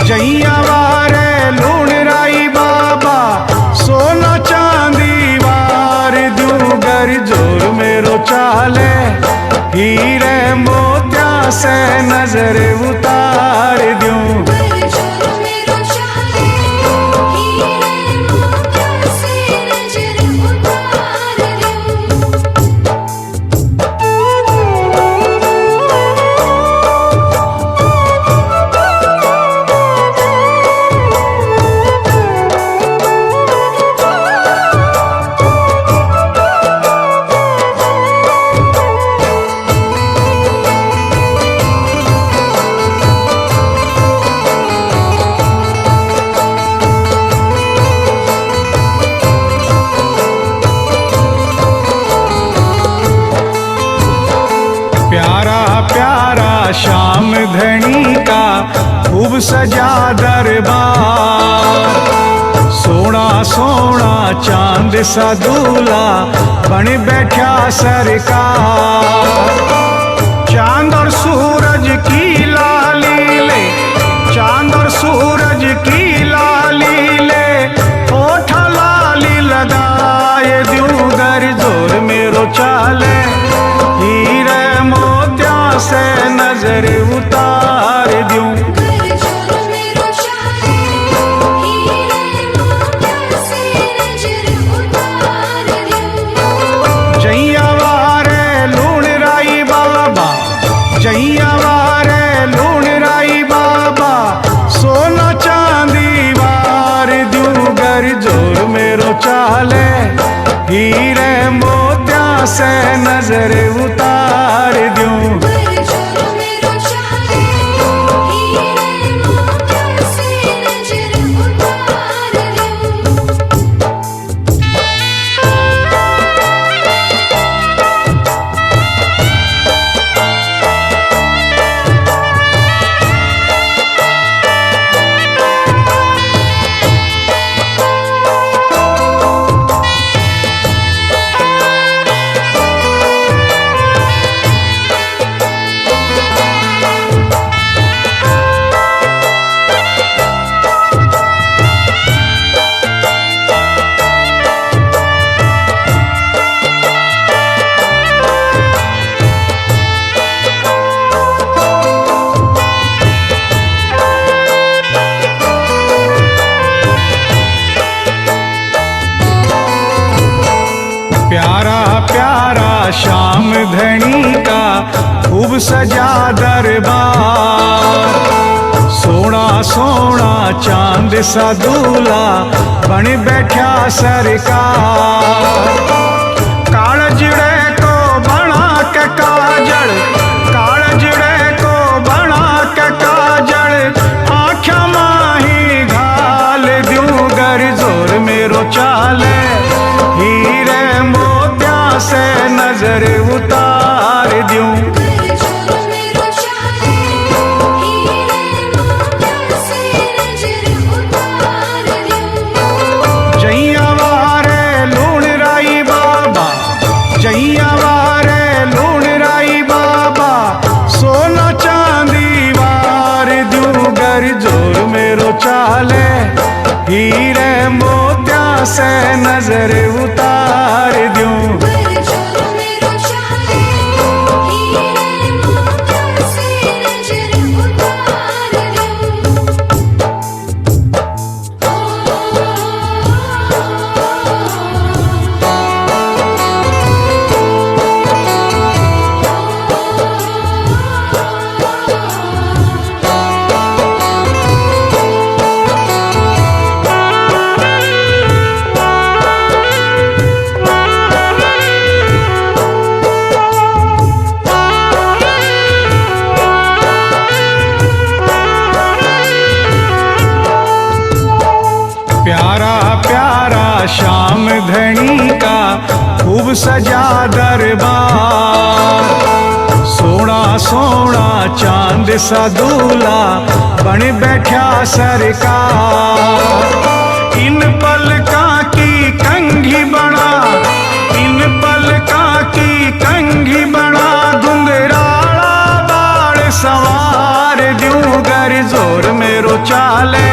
[SPEAKER 7] जैया वारे लूण राई बाबा, सोना चांदी वार दूं। गरजोर मेरो चाले हीरे मोतिया से नजर उतार दूं।
[SPEAKER 2] गरजों में रोशानी हीरे मोतियों से नजर उतार दूं।
[SPEAKER 7] प्यारा प्यारा श्याम धनी का खूब सजा दरबार, सोना सोना चांद सा दूल्हा बन बैठा सरकार। चांद और सूरज की लाली ले, चांद और सूरज की लाली ले, होठ लाली लगाए दूं। गरजोर मेरो चाले हीरे मोतिया से नजर उतार दूं।
[SPEAKER 2] गरजों में रोशानी हीरे मोतियों से नजर उतार दूं।
[SPEAKER 7] जैया वारे लूण राई बाबा, जैया वारे लूण राई बाबा, सोना चांदी वार दूं। गरजोर मेरो चाले हीरे मोतिया से नजर उतार दूं।
[SPEAKER 2] गरजों में रोशानी हीरे मोतियों से नजर उतार दूं।
[SPEAKER 7] प्यारा प्यारा श्याम धनी का खूब सजा दरबार, सोना सोना चांद सा दूल्हा बन बैठा सरकार। कालजड़े को बना के काजल, कालजड़े को बना के काजल, आँखों माही घाल दूं। गरजोर मेरो चाले हीरे मोतिया से नजर उतार दूं।
[SPEAKER 2] गरजों में रोशानी हीरे मोतियों से नजर
[SPEAKER 7] खूब सजा दरबार। सोना सोना चांद सा दूल्हा बन बैठा सरकार। इन पलका की कंघी बना, इन पलका की कंघी बना, घुंघराला बाड़ सवार दूं गर जोर मेरो चाले।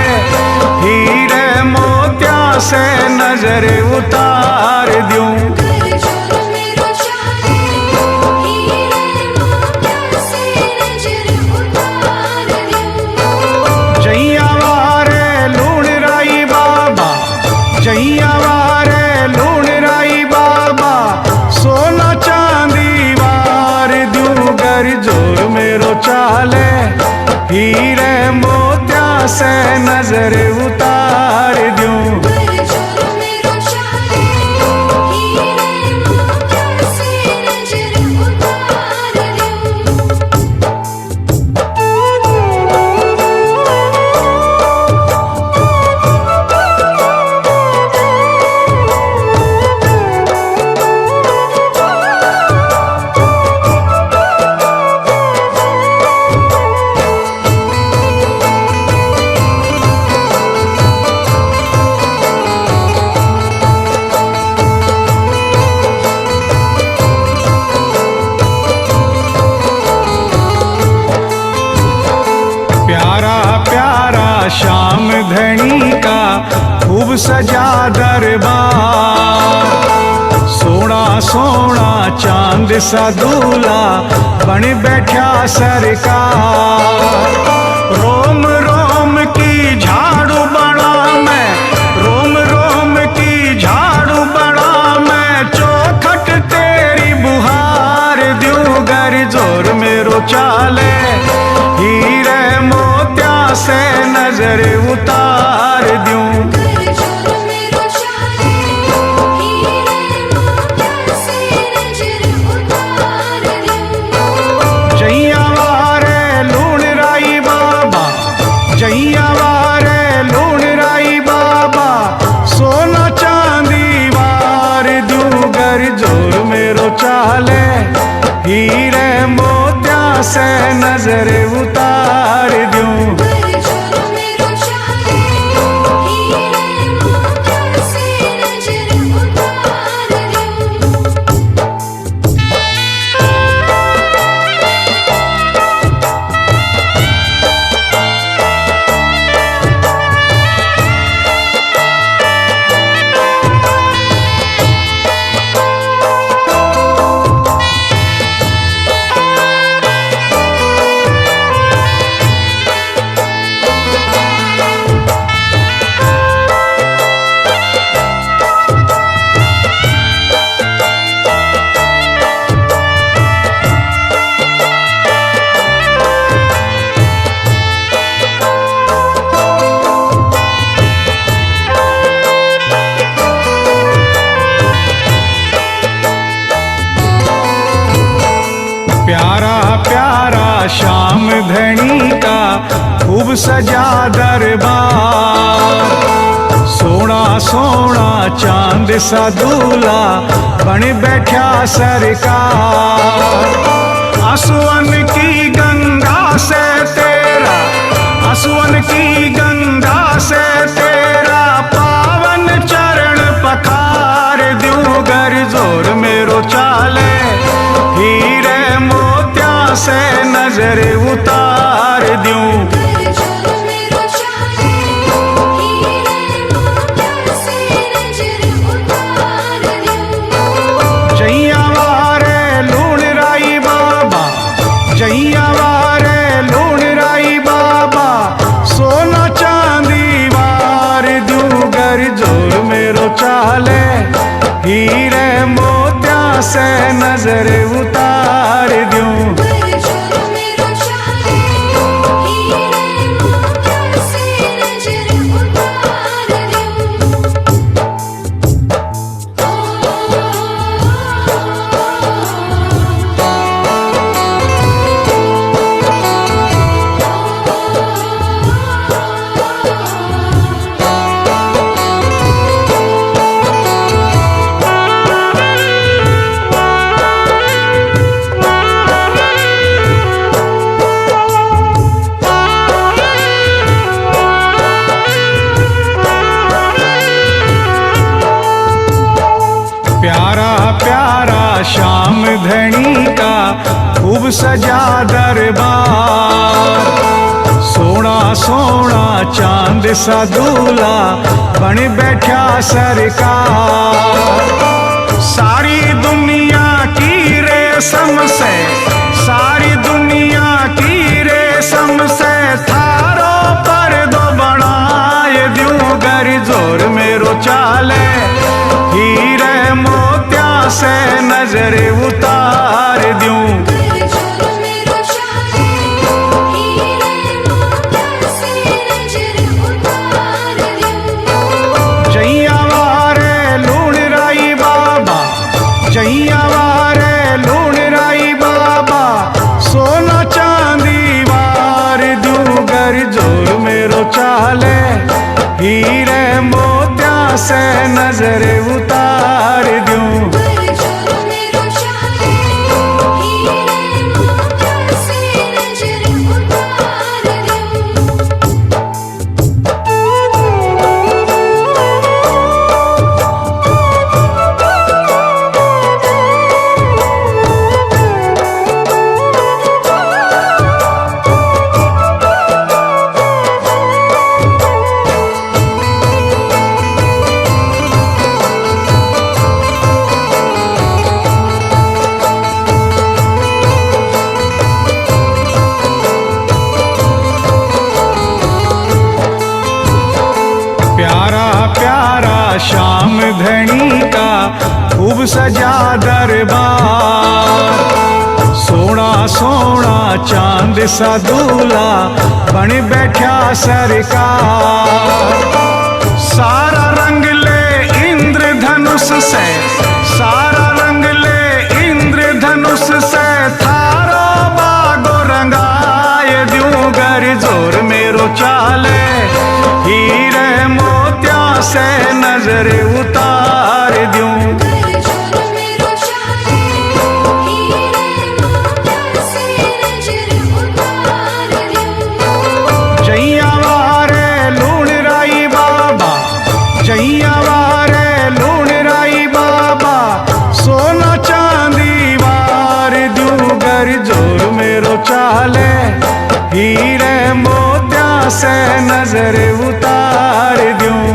[SPEAKER 7] हीरे मोत्या से नजर उतार दूं। जैया वारे लूण राई बाबा, जैया वारे लूण राई बाबा, सोना चांदी वार दूं गर जोर मेरो चाले। हीरे मोत्या से नजर उतार दूं। श्याम धनी का खूब सजा दरबार। सोना सोना चांद सा दूल्हा बन बैठा सरकार। रोम रोम की झाड़ू बना मैं, रोम रोम की झाड़ू बना मैं, चौखट तेरी बुहार दूं गर जोर मेरो चाले। हीरे मोत्या से नजर उतार दूं। जैया वारे लूण राई बाबा, जैया वारे लूण राई बाबा, सोना चांदी वार दूं गर जोर मेरो चाले। हीरे मोत्या से नजर उतार दूं। श्याम धनी का खूब सजा दरबार। सोना सोना चांद सा दूल्हा बन बैठा सरकार। आसुअन की गंगा से तेरा, आसुअन की गंगा से तेरा, पावन चरण पखार दूं गर जोर मेरो चाले। हीरे मोत्या से नजर उतार दूं। जैया वारे लूण राई बाबा, जैया वारे लूण राई बाबा, सोना चांदी वार दूं गर जोर मेरो चाले। हीरे मोत्या से नजर उतार दूं। श्याम धनी का खूब सजा दरबार। सोना सोना चांद सा दूल्हा बन बैठा सरकार। सारी दुनिया की रेशम से, सारी दुनिया की रेशम से थारो पर दो बनाए द्यूं गर जोर मेरो चाले। हीरे मोत्या से नजर उतार द्यूं। जैया वारे लूण राई बाबा, जैया वारे लूण राई बाबा, सोना चांदी वार द्यूं गर जोर मेरो चाले। हीरे मोत्या से नजर उतार द्यूं। श्याम धनी का खूब सजा दरबार। सोना सोना चांद सा दूल्हा बन बैठा सरकार। सारा रंग ले इंद्रधनुष से, सारा रंग ले इंद्रधनुष से, थारो बागो रंगाए द्यूं गर जोर मेरो चाले। हीरे मोत्या से नजर उतार द्यूं। जैया वारे लूण राई बाबा, जैया वारे लूण राई बाबा, सोना चांदी वार द्यूं गर जोर मेरो चाले। हीरे मोत्या से नजर उतार द्यूं।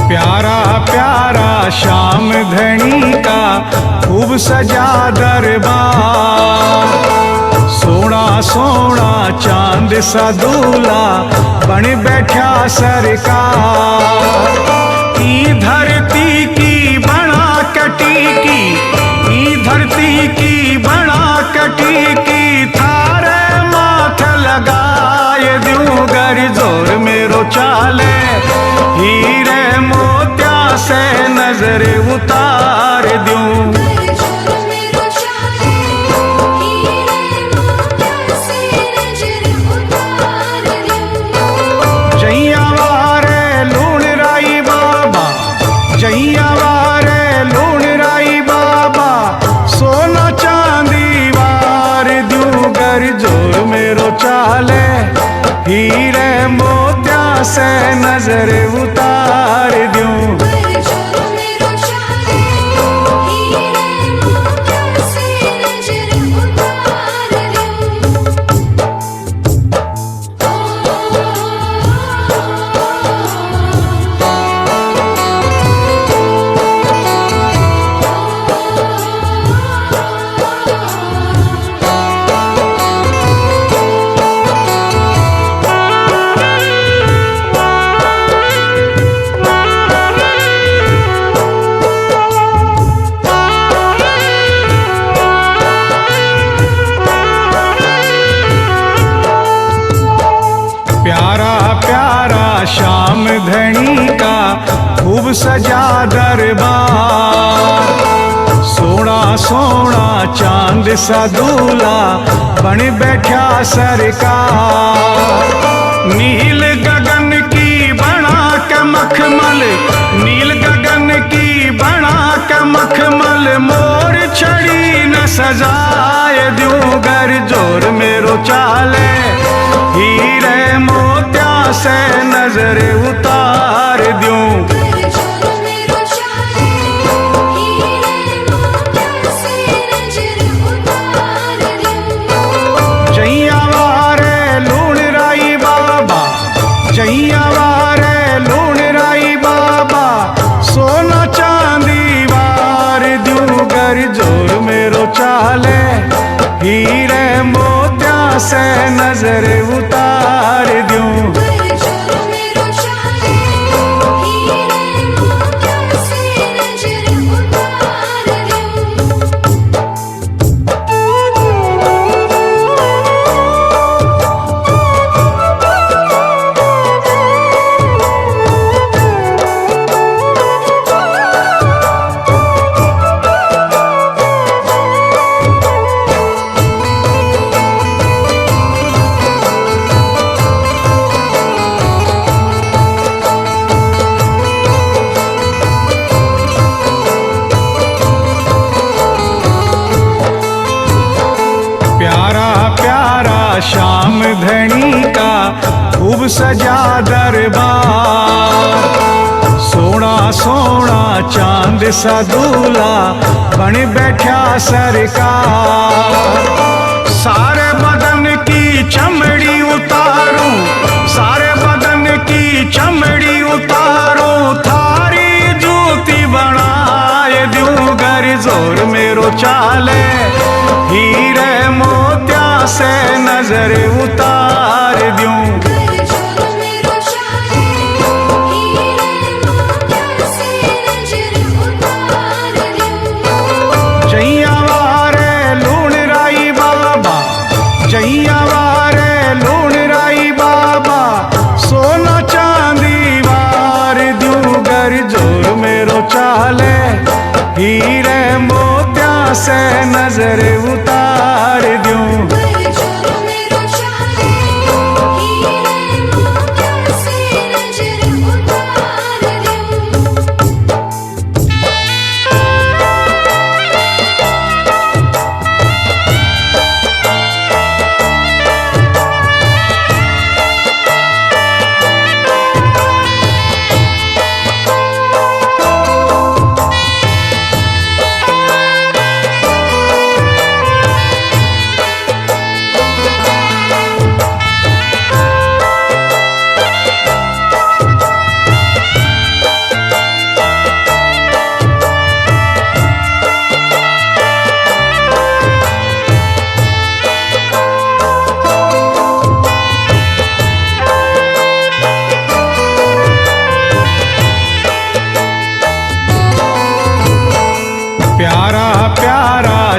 [SPEAKER 7] प्यारा प्यारा श्याम धनी का खूब सजा दरबार। सोना सोना चांद सा दूल्हा बन बैठा सरकार। ई धरती की बना कटी की, ई धरती की बना कटी की, थारे माथ लगाए द्यूं गर जोर मेरो चाले। हीरे मोत्या से नजर उतार द्यूं। जैया वारे लूण राई बाबा, जैया वारे लूण राई बाबा, सोना चांदी वार द्यूं गर जोर मेरो चाले। हीरे मोत्या से नजर उतार द्यूं। खूब सजा दरबार। सोना सोना चांद सा दूल्हा बन बैठा सरकार। नील गगन की बना के मखमल, नील गगन की बना के मखमल, मोर छड़ी न सजाए दूं घर जोर मेरो चाले। हीरे मोत्या से नजर उतार दूं। जैया वारे लूण राई बाबा, जैया वारे लूण राई बाबा, सोना चांदी वार दूं घर जोर मेरो चाले। हीरे मोत्या से नजर उतार दूं। श्याम धनी का खूब सजा दरबार। सोना सोना चांद सा दूल्हा बन बैठा सरकार। सारे बदन की चमड़ी उतारूं, सारे बदन की चमड़ी उतारूं, थारी जूती बनाए दूं घर जोर मेरो चाले। हीरे मोत्या से नजर उतार दूं। जैया वारे लूण राई बाबा, जैया वारे लूण राई बाबा, सोना चांदी वार दूं घर जोर मेरो चाले। हीरे मोत्या से नजर उतार दूं।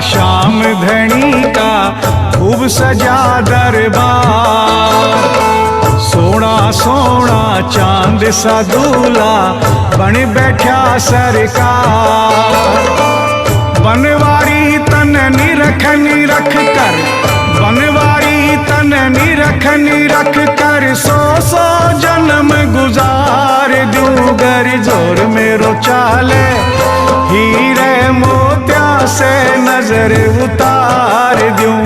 [SPEAKER 7] श्याम धनी का खूब सजा दरबार। सोना सोना चांद सा दूल्हा बन बैठा सरकार। बनवारी तन निरख निरख कर, बनवारी तन निरख निरख कर, 100 जन्म गुजार दूं घर जोर मेरो चाले। हीरे मोत्या से नजर उतार दूं।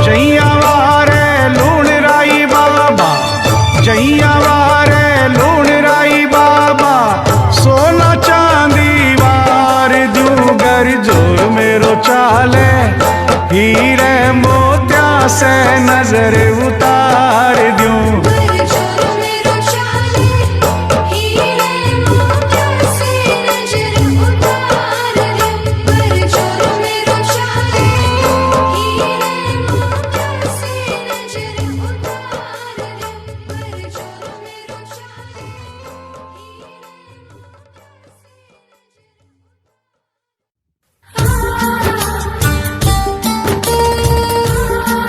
[SPEAKER 7] जैया वारे लूण राई बाबा, जैया वारे लूण राई बाबा, सोना चांदी वार दूं घर जोर मेरो चाले। हीरे मोत्या से नजर उतार दूं।
[SPEAKER 2] ah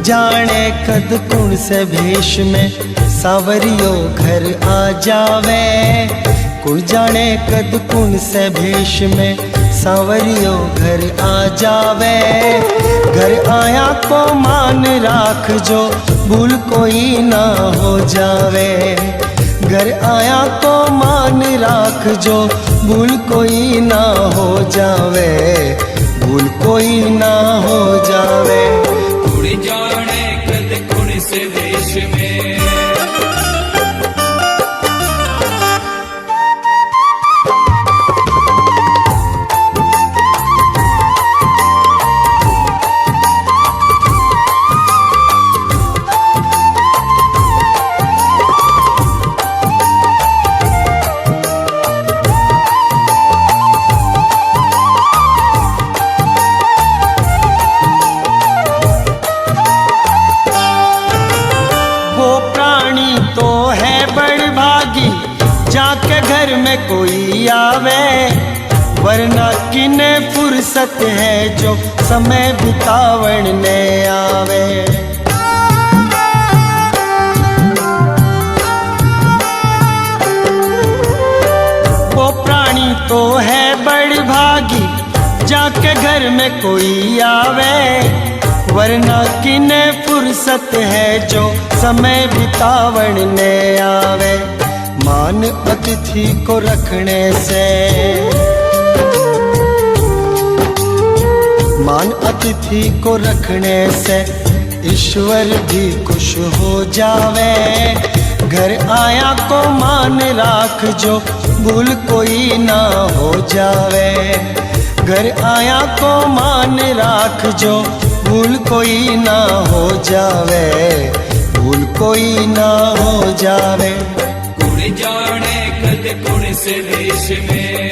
[SPEAKER 1] जाने कद कुण से भेष में सावरियो घर आ जावे। कुण जाने कद कुण से भेष में सावरियो घर आ जावे। घर आया को मान राख जो भूल कोई ना हो जावे। घर आया को मान राख जो भूल कोई ना हो जावे। भूल कोई ना हो जावे।
[SPEAKER 8] कुड़ जाने कद कुण से देश में
[SPEAKER 1] जाके घर में कोई आवे। वरना किने फुर्सत है जो समय बितावण ने आवे। वो प्राणी तो है बड़ी भागी जाके घर में कोई आवे। वरना किने फुर्सत है जो समय बितावण ने आवे। मान अतिथि को रखने से, मान अतिथि को रखने से ईश्वर भी खुश हो जावे। घर आया को मान राख जो भूल कोई ना हो जावे। घर आया को मान राख जो भूल कोई ना हो जावे। भूल कोई ना हो जावे।
[SPEAKER 8] जाने कद कुण से देश में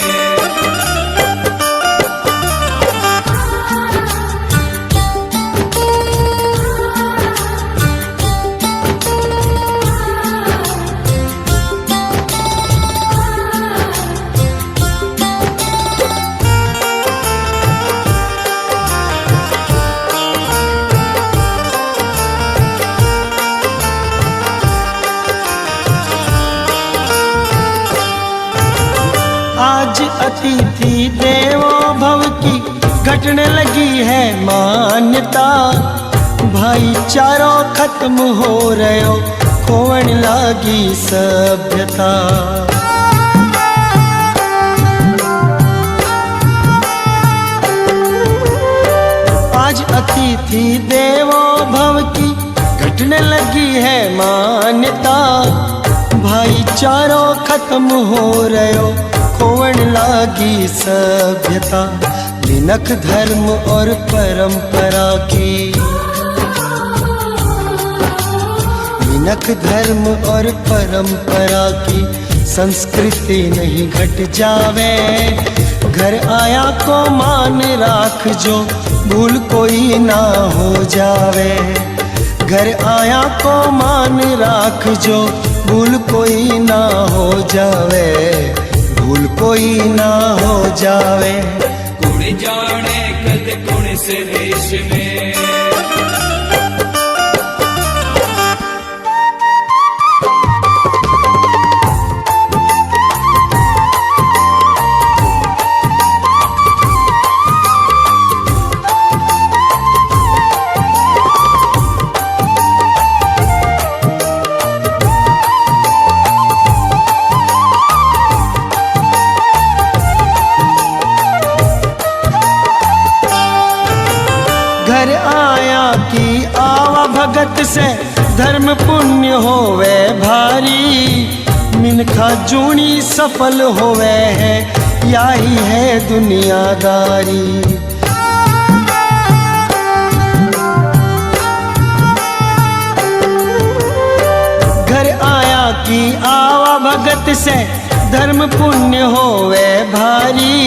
[SPEAKER 1] आज अतिथि देवो भव की घटने लगी है मान्यता। भाईचारो खत्म हो रहो खोवण लागी सभ्यता। आज अतिथि देवो भव की घटने लगी है मान्यता। भाईचारो खत्म हो रहो खोवण लागी सभ्यता। मिनख धर्म और परंपरा की, मिनख धर्म और परंपरा की संस्कृति नहीं घट जावे। घर आया को मान राख जो भूल कोई ना हो जावे। घर आया को मान राख जो भूल कोई ना हो जावे। भूल कोई ना हो जावे।
[SPEAKER 8] कुण जाने कद कुण से देश में
[SPEAKER 1] घर आया की आवा भगत से धर्म पुण्य होवे भारी। मिनखा जूनी सफल होवे है यही है दुनियादारी। घर आया की आवा भगत से धर्म पुण्य होवे भारी।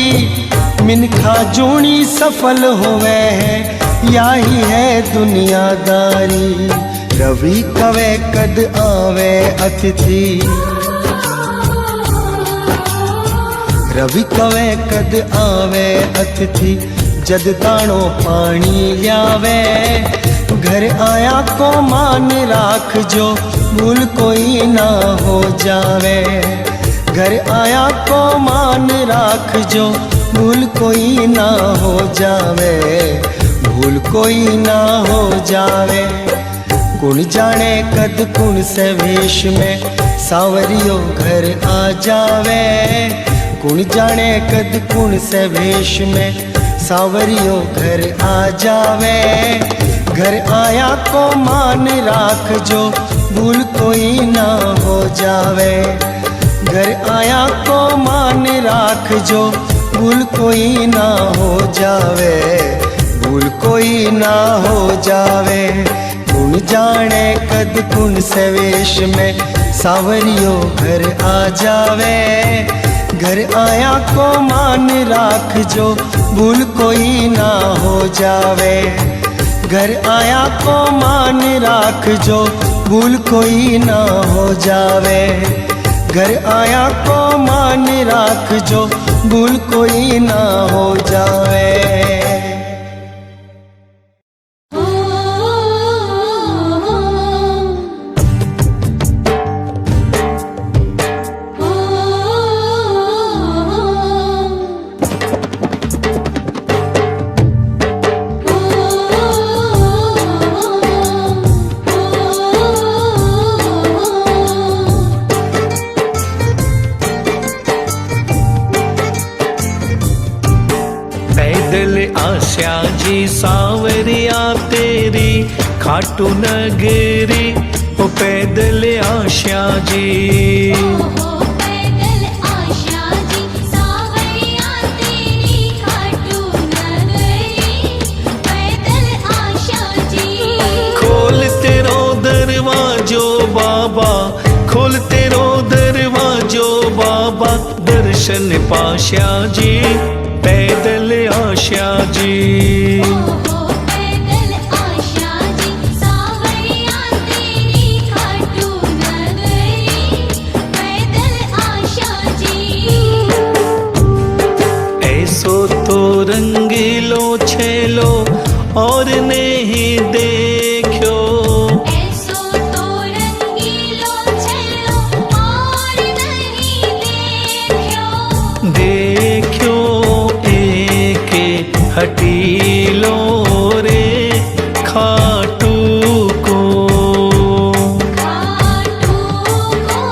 [SPEAKER 1] मिनखा जूनी सफल होवे है यही है दुनियादारी। रवि कवे कद आवे अतिथि, रवि कवे कद आवे अतिथि। जद दाणो पानी ल्यावे घर आया को मान राख जो भूल कोई ना हो जावे। घर आया को मान राख जो भूल कोई ना हो जावे, भूल कोई ना हो जावे। कुण जाने कद कुण से वेश में सावरियो घर आ जावे। कुण जाने कद कुण से वेश में सावरियो घर आ जावे। घर आया को मान राख जो भूल कोई ना हो जावे। घर आया को मान राख जो भूल कोई ना हो जावे, भूल कोई ना हो जावे। कुण जाने कद कुण से वेश में सावरियो घर आ जावे। घर आया को मान राख जो भूल कोई ना हो जावे। घर आया को मान राख जो भूल कोई ना हो जावे। घर आया को मान राख जो भूल कोई ना हो जावे।
[SPEAKER 5] आशा जी सावरिया तेरी खाटू नगरी, ओ पैदल आशा जी।
[SPEAKER 2] पैदल आशा जी सावरिया तेरी खाटू नगरी, पैदल आशा जी।
[SPEAKER 5] खोल तेरो दरवाजो बाबा, खोल तेरो दरवाजो बाबा, दर्शन पाशा जी पैदल आशा जी।
[SPEAKER 2] पैदल आशा जी सावरिया तेरी खाटू नगरी, पैदल आशा जी।
[SPEAKER 5] ऐसो तो रंगीलो छेलो और नहीं देखो,
[SPEAKER 2] ऐसो तो रंगीलो छेलो और नहीं देखो।
[SPEAKER 5] देखो हटीलो रे खाटू को,
[SPEAKER 2] खाटू को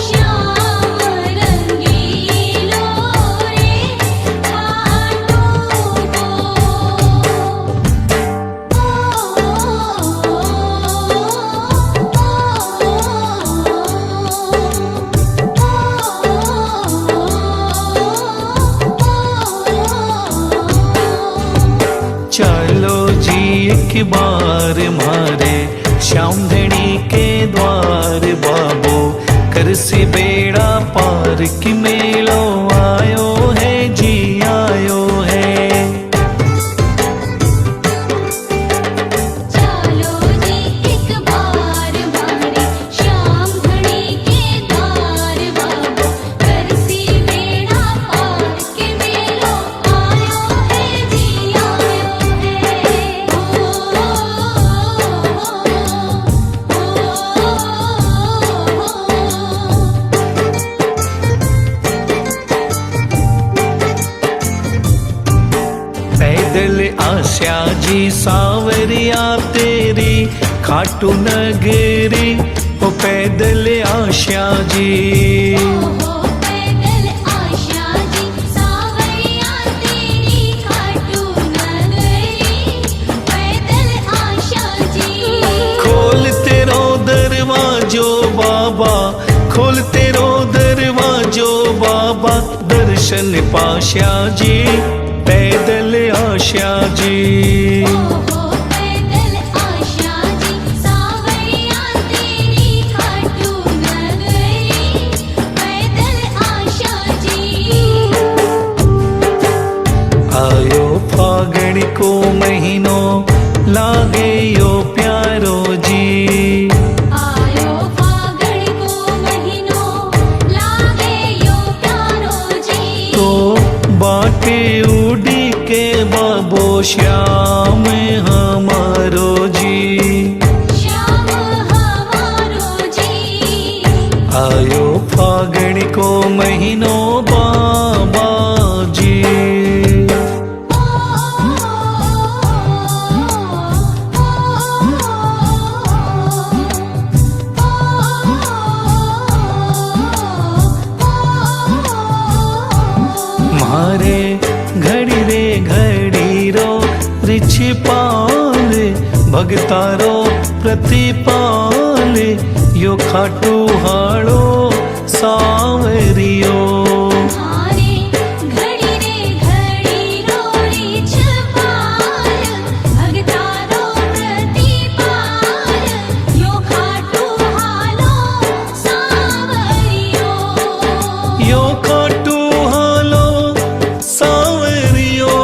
[SPEAKER 2] श्याम रंगीलो रे खाटू को।
[SPEAKER 5] चलो जी एक बार मारे श्याम धनी के द्वार बाबू, कर से बेड़ा पार की मेलो आयो है जी आयो है।
[SPEAKER 2] चलो जी एक बार मारे श्याम धनी के द्वार बाबू, कर सी बेड़ा पार के मेलो आयो है जी आयो है।
[SPEAKER 5] पैदल आशा जी सावरिया तेरी खाटू नगरी, ओ पैदल आशा जी।
[SPEAKER 2] पैदल आशा जी सावरिया तेरी खाटू नगरी, पैदल आशा जी।
[SPEAKER 5] खोल तेरो दरवाजो बाबा, खोल तेरो दरवाजो बाबा, दर्शन पाशा जी पैदल आशा जी।
[SPEAKER 2] पैदल आशा जी सावरिया तेरी खाटू नगरी, पैदल आशा जी।
[SPEAKER 5] आयो फागण को महीनो लागे यो प्यारो जी,
[SPEAKER 2] आयो फागण को महीनो लागे यो प्यारो जी।
[SPEAKER 5] तो बाटे उड़ी के बाबो श्याम, छिपाले भगतारो प्रतिपाले यो खाटू हाड़ो सावरियो
[SPEAKER 2] मारे घड़ी रे घड़ी रोरी छपाल भगतारो प्रतिपाल यो खाटू हालो सावरियो
[SPEAKER 5] यो खाटू हालो सावरियो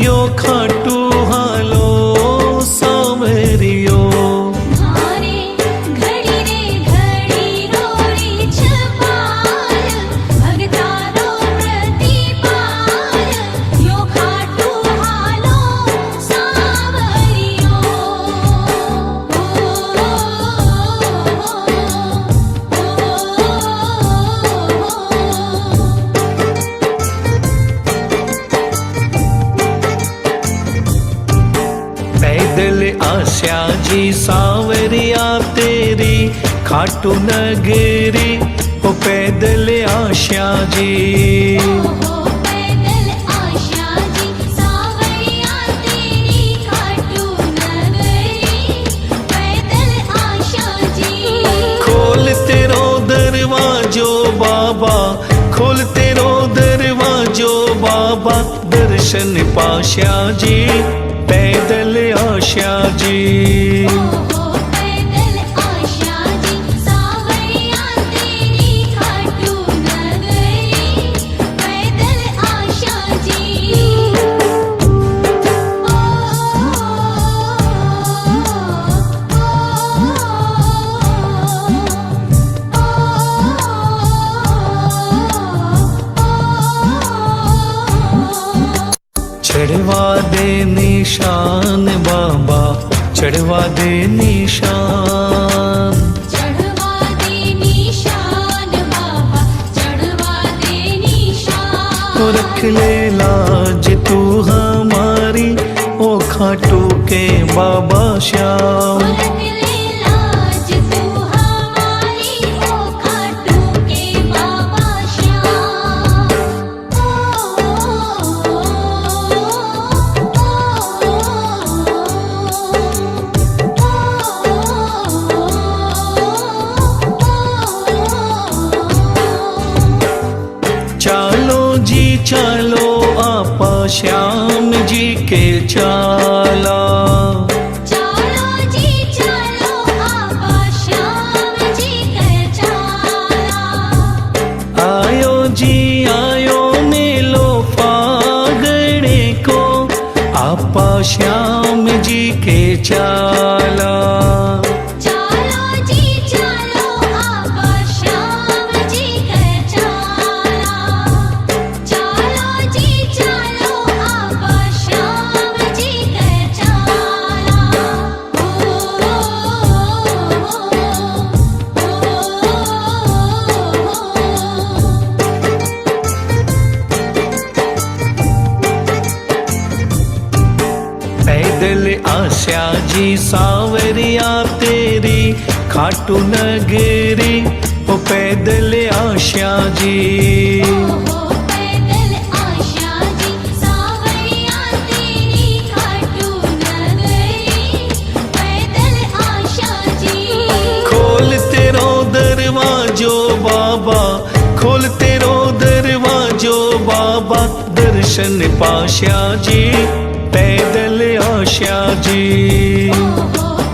[SPEAKER 5] यो खाटू हालो सावरियो
[SPEAKER 2] मारे घड़ी रे घड़ी रोरी छपाल भगतारो प्रतिपाल यो खाटू हालो सावरियो
[SPEAKER 5] पैदल आस्या जी सावरिया तेरी खाटू नगरी ओ पैदल आस्या जी
[SPEAKER 2] पैदल आशा जी सावरिया तेरी खाटू नगरी पैदल आशा जी
[SPEAKER 5] खोल तेरो दरवाजो बाबा खोल तेरो दरवाजो बाबा दर्शन पाशा जी पैदल आशा जी
[SPEAKER 2] पैदल आशा जी सावरिया तेरी खाटू नगरी पैदल आशा
[SPEAKER 5] चढ़वा दे निशान बाबा चढ़वा दे निशान
[SPEAKER 2] चढ़वा दे निशान बाबा चढ़वा दे निशान
[SPEAKER 5] तो रख ले लाज तू हमारी ओ खाटू के बाबा श्याम
[SPEAKER 2] रख ले लाज तू हमारी ओ खाटू के बाबा
[SPEAKER 5] चालो जी चालो आपा श्याम जी के चाला
[SPEAKER 2] चलो जी चलो आपा श्याम जी के चाला
[SPEAKER 5] आयो जी आयो मेलो फागणे को आपा श्याम जी के चाला
[SPEAKER 2] चलो जी चलो आपा श्याम जी के चाला चलो जी चलो आपा श्याम जी के
[SPEAKER 5] पैदल आस्या जी सावरिया तेरी खाटू नगरी ओ पैदल आस्या जी
[SPEAKER 2] पैदल आशा जी सावरिया तेरी खाटू नगरी पैदल आशा जी
[SPEAKER 5] खोल तेरो दरवाजो बाबा खोल तेरो दरवाजो बाबा दर्शन पाशा जी पैदल आशा जी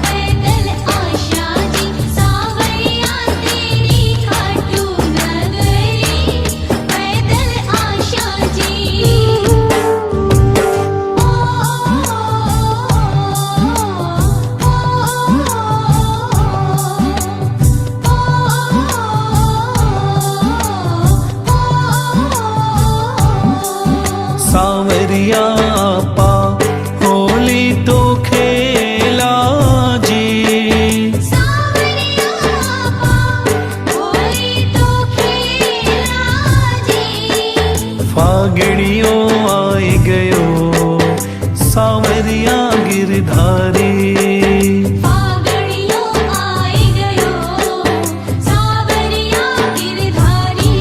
[SPEAKER 2] पैदल आशा जी सावरिया तेरी खाटू नगरी पैदल आशा
[SPEAKER 5] सावरिया पा होली तो खेला जी
[SPEAKER 2] सावरिया पा होली तो खेला जी
[SPEAKER 5] फागड़ियों आई गयो सावरिया गिरधारी
[SPEAKER 2] फागड़ियों आई गयो सावरिया गिरधारी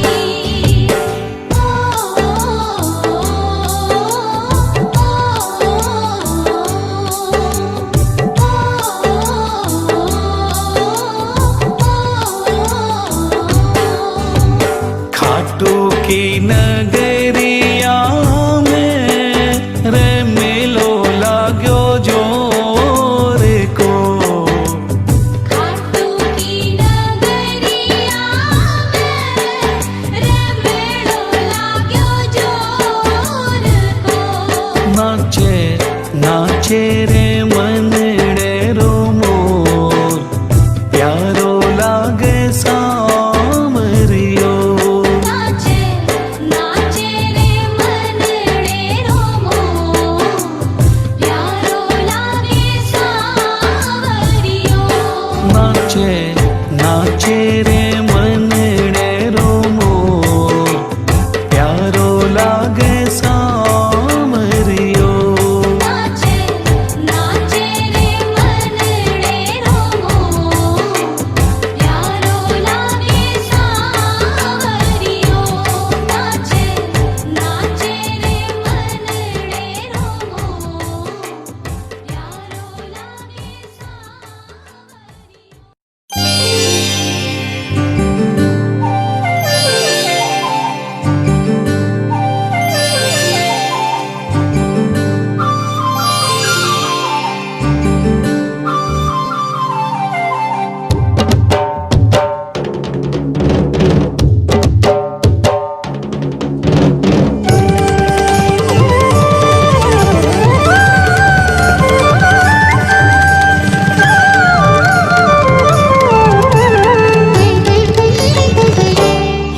[SPEAKER 5] नाचे नाचे रे मनड़े रो मोर प्यारो लागे सामरियो
[SPEAKER 2] नाचे नाचे रे मनड़े रो प्यारो लागे सावरियो नाचे नाचे रे मनड़े रो प्यारो लागे सावरियो।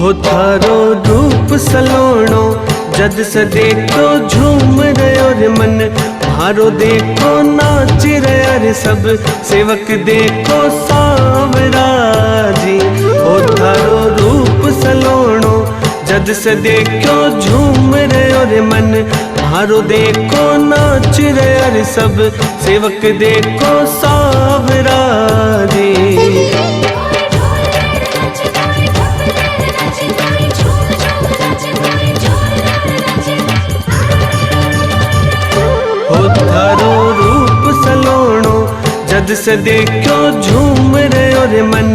[SPEAKER 5] हो थारो रूप सलोणो जद से देखो झूम रयो रे मन मारो देखो नाच रया रे सब सेवक देखो सावरा जी हो थारो रूप सलोणो जद से देखो झूम रयो रे मन मारो देखो नाच रया रे सब सेवक देखो सावरा जी हो थारो रूप सलोणो जद से देखो झूम रयो रे मन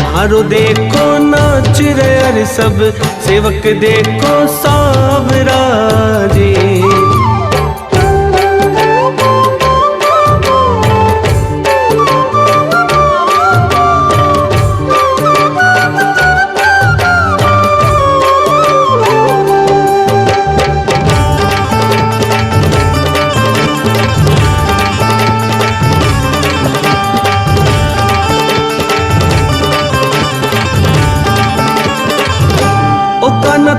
[SPEAKER 5] मारो देखो नाच रया रे सब सेवक देखो सावरा जी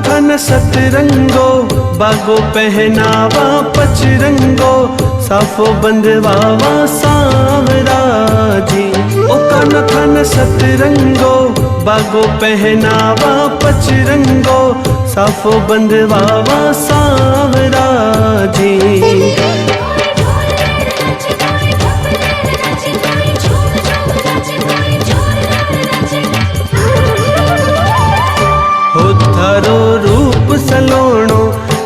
[SPEAKER 5] थन सतरंगो बागो पहनावा पचरंगो साफो बंधवावा सावरा जी ओ कान थन सतरंगो बागो पहनावा पचरंगो साफो बंधवावा सावरा जी हो थारो रूप सलोणो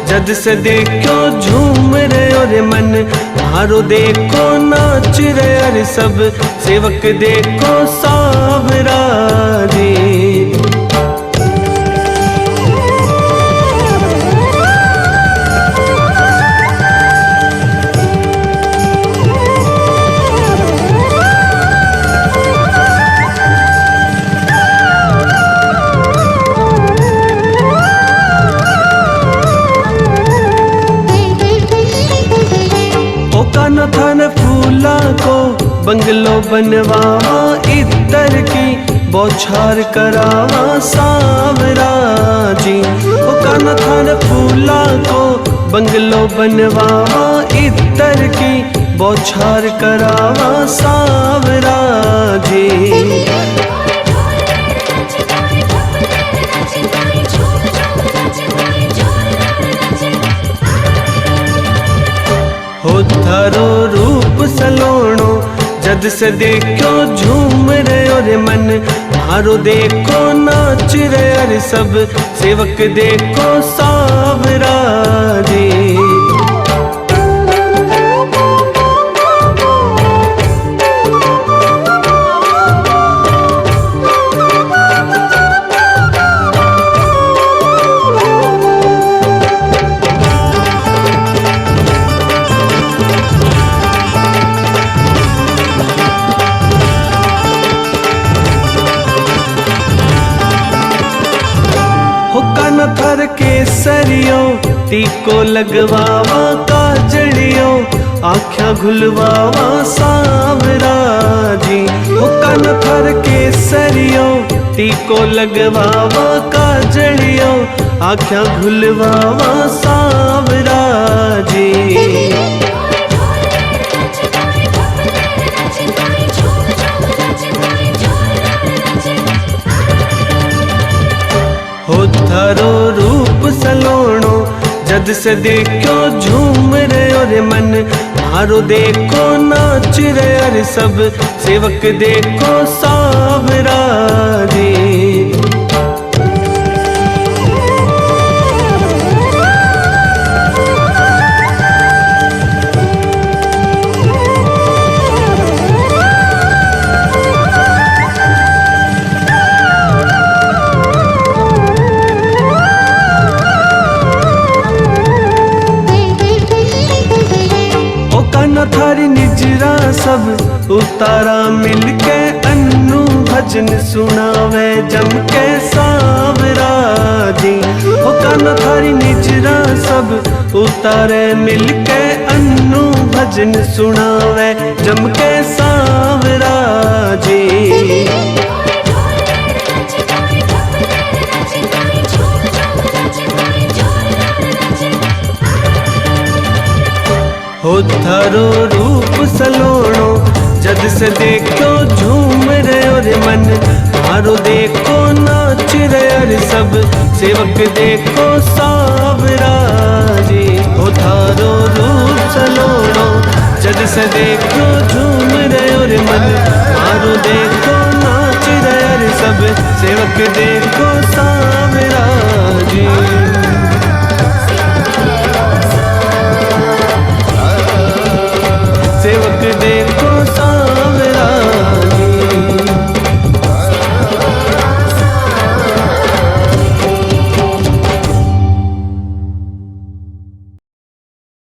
[SPEAKER 5] जद से देखो झूम रयो रे मन मारो देखो नाच रया रे सब सेवक देखो सावरा जी थन फूला को बंगलो बनवावा इतर की बौछार करावा सावरा जी ओ कान थन फूला को बंगलो बनवावा इतर की बौछार करावा सावरा जी हो थारो रूप सलोणो जद से देखो झूम रयो रे मन मारो देखो नाच रया रे सब सेवक देखो सावरा जी थर केसरियो टीको लगवावा काजड़ियो आँखा घुलवावा सावरा जी हो कान थर केसरियो टीको लगवावा काजड़ियो आँखा घुलवावा सावरा जी थारो रूप सलोणो जद से देखो झूम रे और मन मारो देखो नाच रे अरे सब सेवक देखो सावरा रे। थारी निजरा सब उतारा मिलके अन्नू भजन सुनावे जम के सावरा जी। ओ कान्हा थारी निजरा सब उतारे मिलके अन्नू भजन सुनावे जम के सावरा जी। हो थारो रूप सलोणो जद से देखो झूम रे और मन मारो देखो नाच रे अरे सब सेवक देखो सावरा जी। हो थारो रूप सलोणो जद से देखो झूम रे और मन मारो देखो नाच रे अरे सब सेवक देखो सावरा।